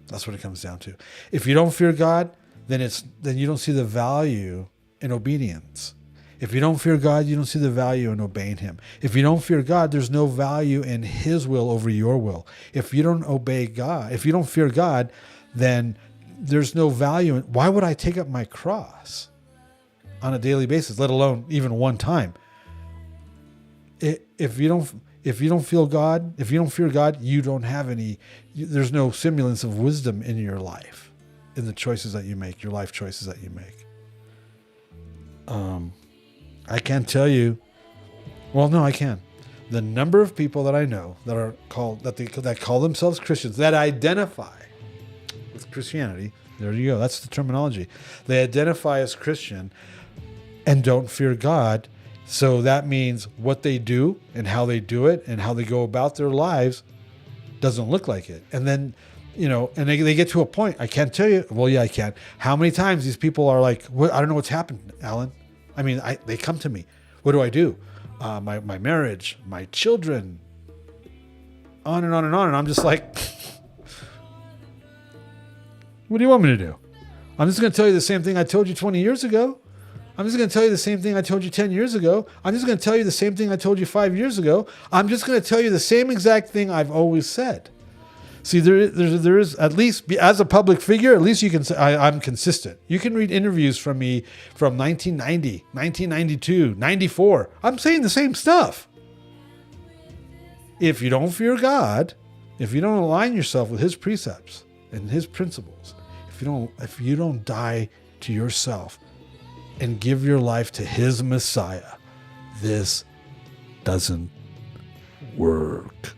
That's what it comes down to. If you don't fear God, then you don't see the value in obedience. If you don't fear God, you don't see the value in obeying him. If you don't fear God, there's no value in his will over your will. If you don't obey God, if you don't fear God, then there's no value in, why would I take up my cross on a daily basis, let alone even one time? If you don't feel God, if you don't fear God, you don't have there's no semblance of wisdom in your life, in the choices that you make, your life choices that you make. I can't tell you. Well, no, I can. The number of people that I know that are that call themselves Christians, that identify with Christianity. There you go. That's the terminology. They identify as Christian and don't fear God. So that means what they do and how they do it and how they go about their lives doesn't look like it. And then, and they get to a point. I can't tell you. Well, yeah, I can. How many times these people are like, I don't know what's happened, Alan. They come to me. What do? My marriage, my children, on and on and on. And I'm just like, what do you want me to do? I'm just going to tell you the same thing I told you 20 years ago. I'm just going to tell you the same thing I told you 10 years ago. I'm just going to tell you the same thing I told you 5 years ago. I'm just going to tell you the same exact thing I've always said. See, there is, at least as a public figure, at least you can say I'm consistent. You can read interviews from me from 1990, 1992, 94. I'm saying the same stuff. If you don't fear God, if you don't align yourself with his precepts and his principles, if you don't die to yourself and give your life to his Messiah, this doesn't work.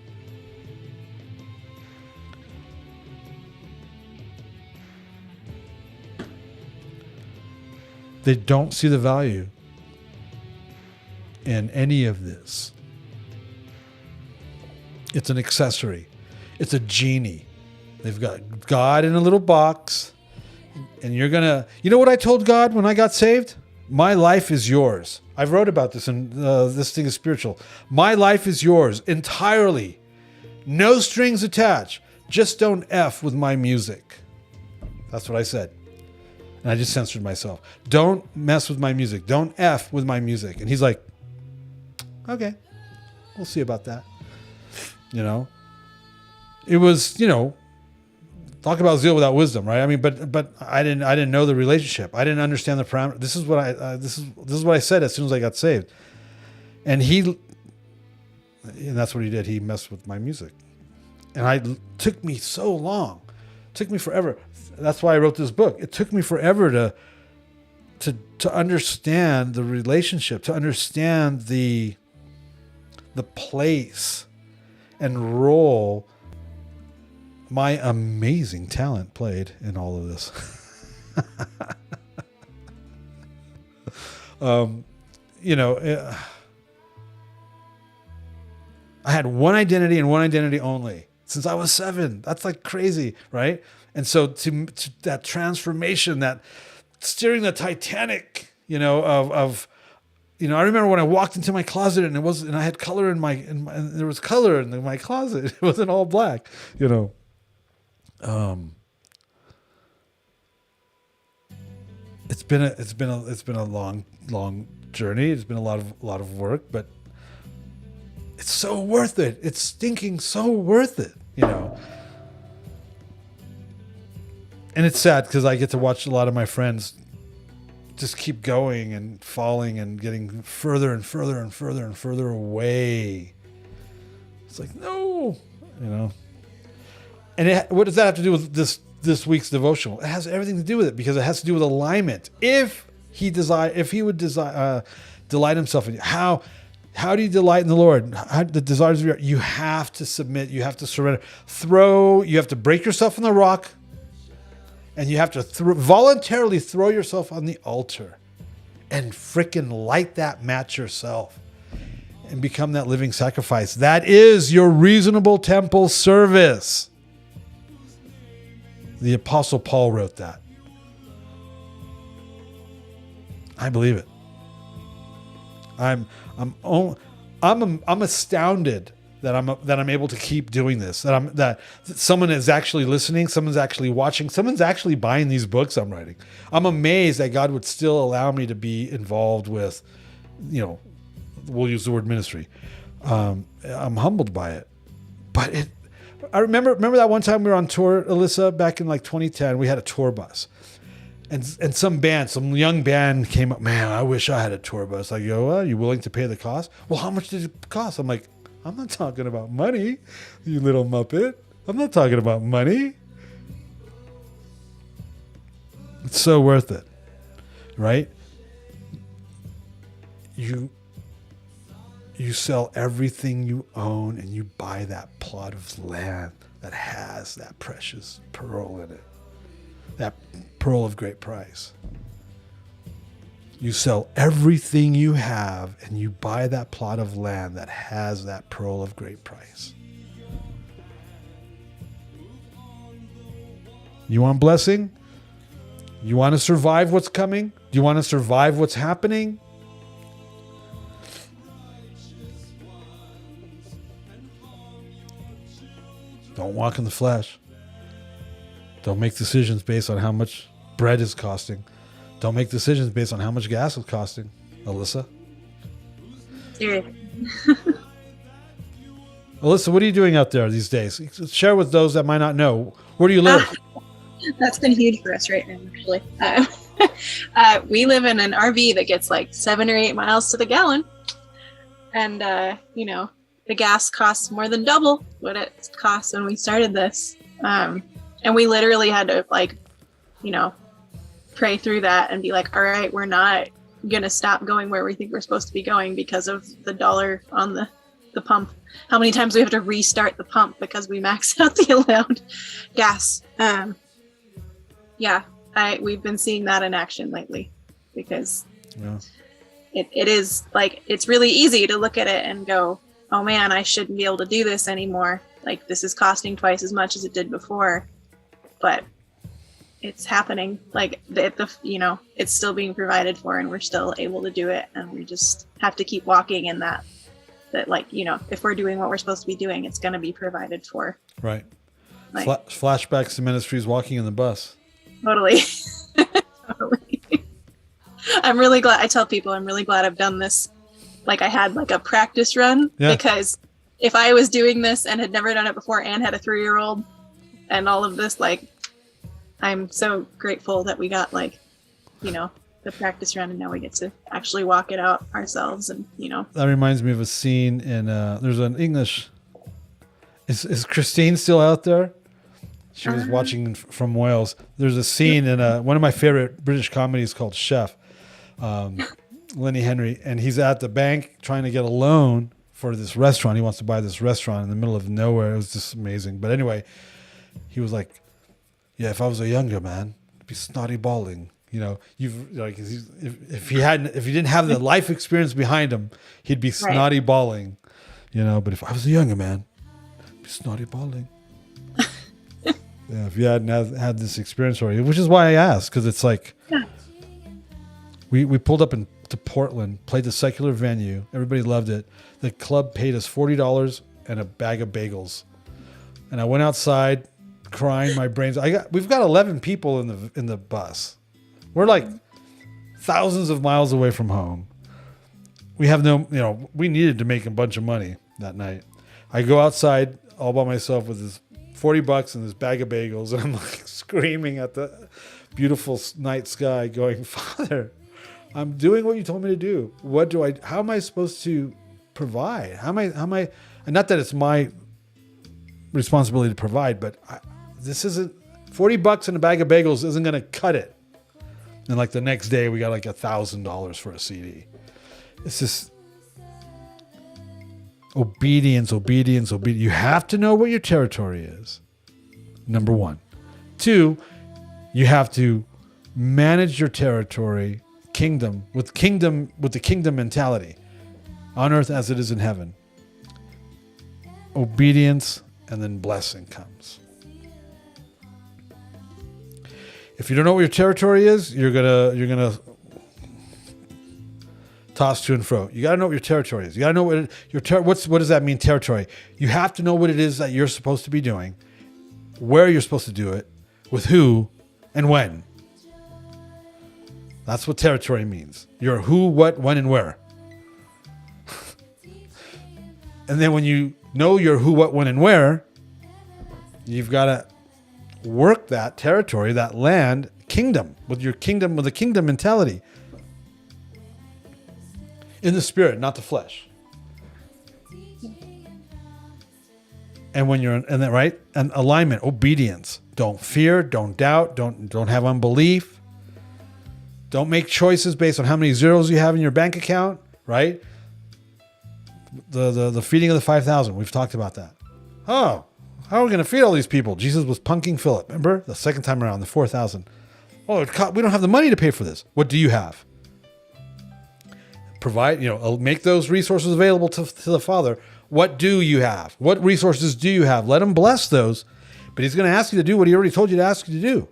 They don't see the value in any of this. It's an accessory. It's a genie. They've got God in a little box. And you're going to... You know what I told God when I got saved? My life is yours. I've wrote about this in This Thing is Spiritual. My life is yours entirely. No strings attached. Just don't F with my music. That's what I said. And I just censored myself. Don't mess with my music. Don't F with my music. And he's like, okay, we'll see about that. It was, talk about zeal without wisdom, right? But I didn't know the relationship. I didn't understand the parameter. This is what I said as soon as I got saved. And that's what he did. He messed with my music. And took me so long. Took me forever. That's why I wrote this book. It took me forever to understand the relationship, to understand the place and role my amazing talent played in all of this. I had one identity and one identity only since I was 7. That's like crazy, right? And so to that transformation, that steering the Titanic, I remember when I walked into my closet and I had color and there was color in my closet. It wasn't all black, It's been a long journey. It's been a lot of work, but it's so worth it. It's stinking so worth it, And it's sad because I get to watch a lot of my friends just keep going and falling and getting further and further and further and further away. It's like, no, you know. And what does that have to do with this week's devotional? It has everything to do with it because it has to do with alignment. If he would delight himself in you, how do you delight in the Lord? The desires of your heart. You have to submit. You have to surrender. You have to break yourself on the rock. And you have to voluntarily throw yourself on the altar and frickin' light that match yourself and become that living sacrifice. That is your reasonable temple service. The Apostle Paul wrote that. I believe it. I'm astounded that I'm able to keep doing this. That someone is actually listening, someone's actually watching, someone's actually buying these books I'm writing. I'm amazed that God would still allow me to be involved with, we'll use the word ministry. I'm humbled by it. But I remember that one time we were on tour, Alyssa, back in like 2010. We had a tour bus. And some young band came up, man, I wish I had a tour bus. I go, well, are you willing to pay the cost? Well, how much did it cost? I'm like, I'm not talking about money, you little muppet. I'm not talking about money. It's so worth it, right? You sell everything you own and you buy that plot of land that has that precious pearl in it, that pearl of great price. You sell everything you have and you buy that plot of land that has that pearl of great price. You want blessing? You want to survive what's coming? Do you want to survive what's happening? Don't walk in the flesh. Don't make decisions based on how much bread is costing. Don't make decisions based on how much gas is costing, Alyssa. Yeah. Alyssa, what are you doing out there these days? Share with those that might not know. Where do you live? That's been huge for us right now, actually. We live in an RV that gets like 7 or 8 miles to the gallon. And, the gas costs more than double what it cost when we started this. And we literally had to pray through that and be like, all right, we're not going to stop going where we think we're supposed to be going because of the dollar on the pump. How many times we have to restart the pump because we maxed out the allowed gas. We've been seeing that in action lately because it is like, it's really easy to look at it and go, oh man, I shouldn't be able to do this anymore. Like this is costing twice as much as it did before, but it's happening. Like it's still being provided for and we're still able to do it. And we just have to keep walking in that if we're doing what we're supposed to be doing, it's going to be provided for. Right. Flashbacks to ministries walking in the bus. Totally. Totally. I'm really glad. I tell people I'm really glad I've done this. Like I had like a practice run because if I was doing this and had never done it before and had a 3-year-old and all of this, like I'm so grateful that we got the practice run and now we get to actually walk it out ourselves and That reminds me of a scene in there's an English. Is Christine still out there? She was watching from Wales. There's a scene in one of my favorite British comedies called Chef. Lenny Henry, and he's at the bank trying to get a loan for this restaurant. He wants to buy this restaurant in the middle of nowhere. It was just amazing. But anyway, he was like, "Yeah, if I was a younger man, I'd be snotty balling." If he didn't have the life experience behind him, he'd be snotty balling. But if I was a younger man, I'd be snotty balling. Yeah, if you hadn't had this experience already, which is why I asked, because it's like we pulled up to Portland, played the secular venue. Everybody loved it. The club paid us $40 and a bag of bagels. And I went outside crying my brains. We've got 11 people in the bus. We're like thousands of miles away from home. We have we needed to make a bunch of money that night. I go outside all by myself with this $40 and this bag of bagels, and I'm like screaming at the beautiful night sky going, Father, I'm doing what you told me to do. How am I supposed to provide? How am I, and not that it's my responsibility to provide, but this isn't, $40 and a bag of bagels isn't going to cut it. And like the next day we got like $1,000 for a CD. It's just obedience. You have to know what your territory is. Number one. Two, you have to manage your territory, with the kingdom mentality, on earth as it is in heaven. Obedience, and then blessing comes. If you don't know what your territory is, you're gonna toss to and fro. You gotta know what your territory is. You gotta know what does that mean, territory? You have to know what it is that you're supposed to be doing, where you're supposed to do it, with who, and when. That's what territory means. Your who, what, when, and where. And then when you know your who, what, when, and where, you've got to work that territory, that land, kingdom, with the kingdom mentality. In the spirit, not the flesh. And when you're in that, right? And alignment, obedience. Don't fear, don't doubt, don't have unbelief. Don't make choices based on how many zeros you have in your bank account, right? The feeding of the 5,000, we've talked about that. Oh, how are we going to feed all these people? Jesus was punking Philip. Remember? The second time around, the 4,000. Oh, we don't have the money to pay for this. What do you have? Provide, make those resources available to the Father. What do you have? What resources do you have? Let him bless those. But he's going to ask you to do what he already told you to ask you to do.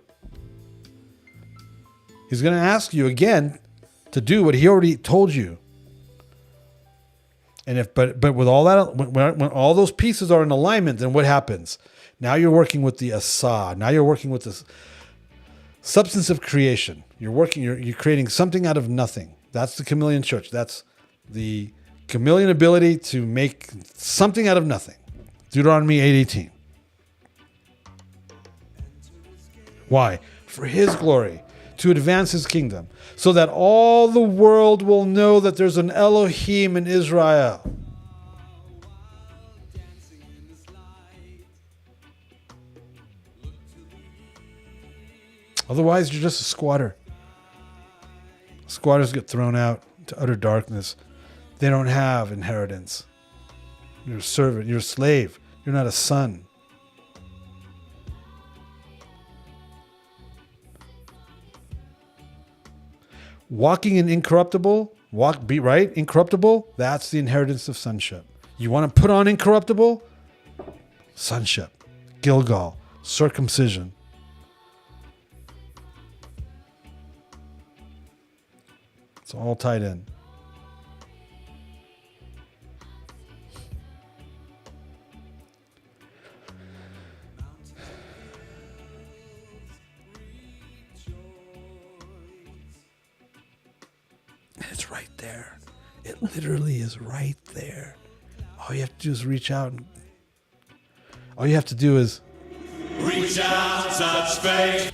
He's going to ask you again to do what he already told you. And but with all that, when all those pieces are in alignment, then what happens? Now you're working with the asa. Now you're working with the substance of creation. You're creating something out of nothing. That's the chameleon church. That's the chameleon ability to make something out of nothing. Deuteronomy 8:18. Why? For his glory, to advance his kingdom, so that all the world will know that there's an Elohim in Israel. Otherwise, you're just a squatter. Squatters get thrown out to utter darkness. They don't have inheritance. You're a servant. You're a slave. You're not a son. Walking in incorruptible, incorruptible, that's the inheritance of sonship. You want to put on incorruptible? Sonship, Gilgal, circumcision. It's all tied in. It's right there. It literally is right there. All you have to do is reach out. All you have to do is reach out, touch faith.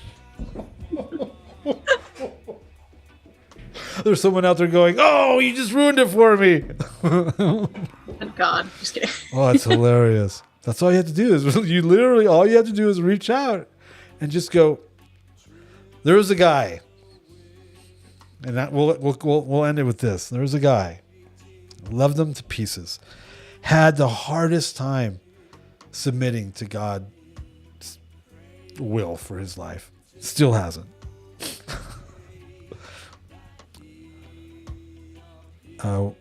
There's someone out there going, "Oh, you just ruined it for me." Thank God. Just kidding. Oh, it's hilarious. That's all you have to do is all you have to do is reach out and just go, there was a guy. And that we'll end it with this. There was a guy, loved them to pieces, had the hardest time submitting to God's will for his life. Still hasn't. I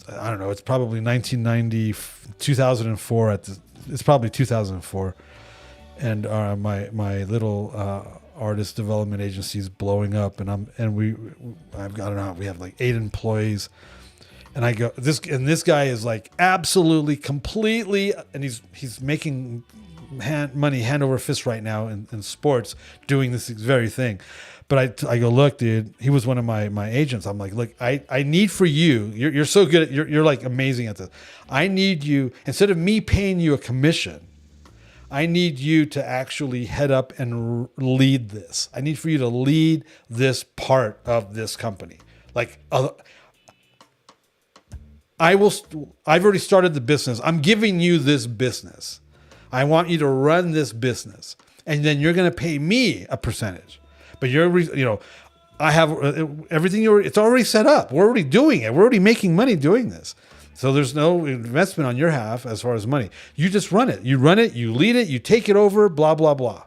don't know. It's probably 1990, 2004. It's probably 2004, and my little artist development agency is blowing up, and we have like 8 employees, and I go this guy is like absolutely completely, and he's making money hand over fist right now in sports doing this very thing. But I go, look, dude, he was one of my agents. I'm like, look, I need for you. You're so good at, you're like amazing at this. I need you, instead of me paying you a commission, I need you to actually head up and lead this. I need for you to lead this part of this company. Like, I've already started the business. I'm giving you this business. I want you to run this business. And then you're going to pay me a percentage. But I have everything. It's already set up. We're already doing it. We're already making money doing this. So there's no investment on your half as far as money. You just run it. You run it. You lead it. You take it over. Blah blah blah.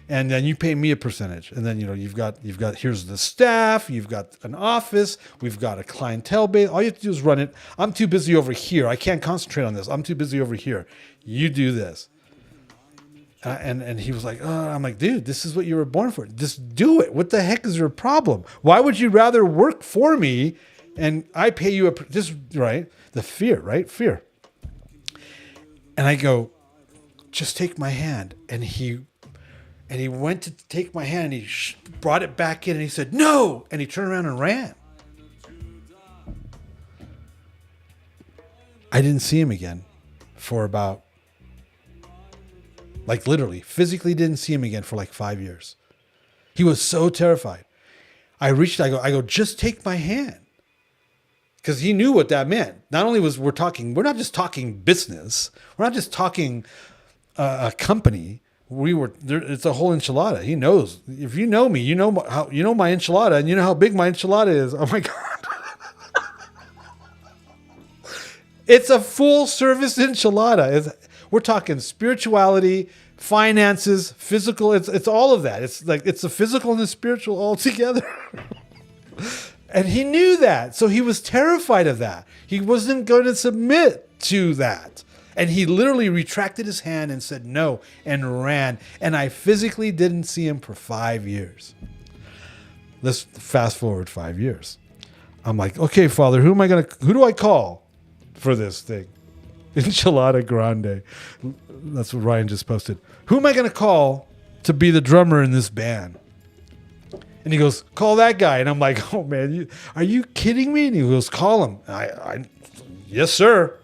And then you pay me a percentage. And then you've got here's the staff. You've got an office. We've got a clientele base. All you have to do is run it. I'm too busy over here. I can't concentrate on this. I'm too busy over here. You do this. And he was like, oh, I'm like, dude, this is what you were born for. Just do it. What the heck is your problem? Why would you rather work for me and I pay you right? The fear, right? Fear. And I go, just take my hand. And he went to take my hand and he brought it back in and he said, no. And he turned around and ran. I didn't see him again for about, like literally, physically didn't see him again for like 5 years. He was so terrified. I go, just take my hand. Because he knew what that meant. Not only we're not just talking business. We're not just talking a company. It's a whole enchilada. He knows. If you know me, you know my enchilada, and you know how big my enchilada is. Oh my God. It's a full service enchilada. We're talking spirituality, finances, physical. It's all of that. It's like it's the physical and the spiritual all together. And he knew that. So he was terrified of that. He wasn't going to submit to that. And he literally retracted his hand and said no and ran. And I physically didn't see him for 5 years. Let's fast forward 5 years. I'm like, okay, Father, who do I call for this thing? Enchilada Grande. That's what Ryan just posted. Who am I going to call to be the drummer in this band? And he goes, call that guy. And I'm like, oh man, are you kidding me? And he goes, call him. Yes, sir.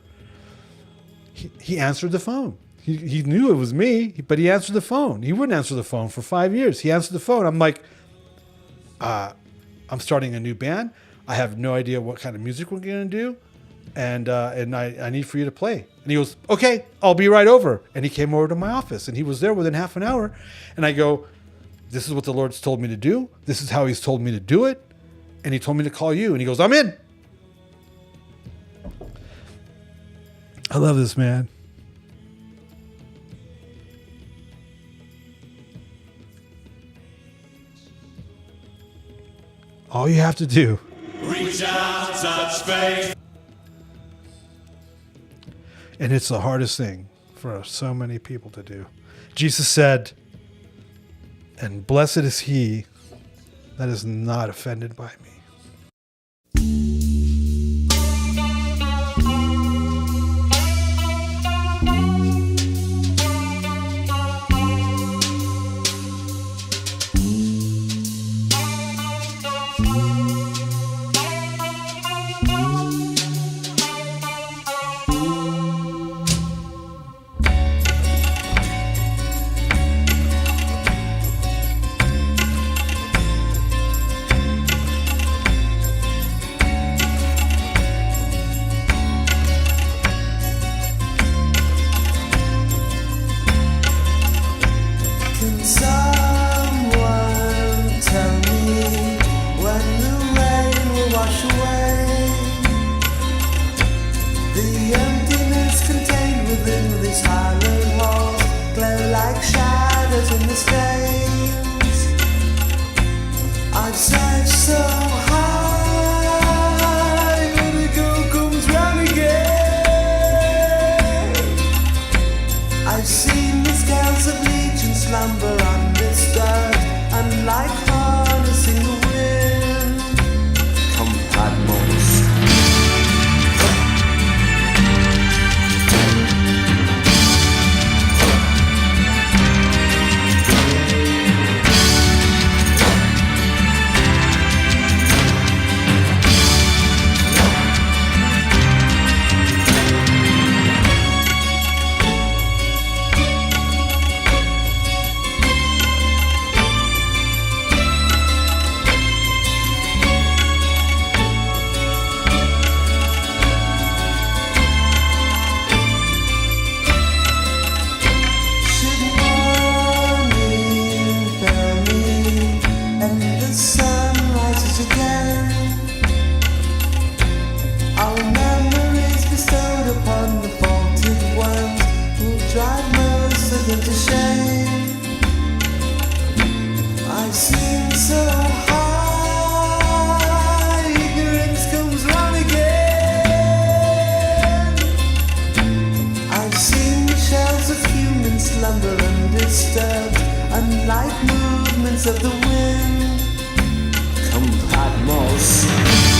He answered the phone. He knew it was me, but he answered the phone. He wouldn't answer the phone for 5 years. He answered the phone. I'm like, I'm starting a new band. I have no idea what kind of music we're going to do. And I need for you to play. And he goes, okay, I'll be right over. And he came over to my office and he was there within half an hour. And I go, this is what the Lord's told me to do. This is how he's told me to do it. And he told me to call you. And he goes, I'm in. I love this man. All you have to do. Reach out, touch faith. And it's the hardest thing for so many people to do. Jesus said, and blessed is he that is not offended by me. undisturbed, unlike movements of the wind. Come Patmos.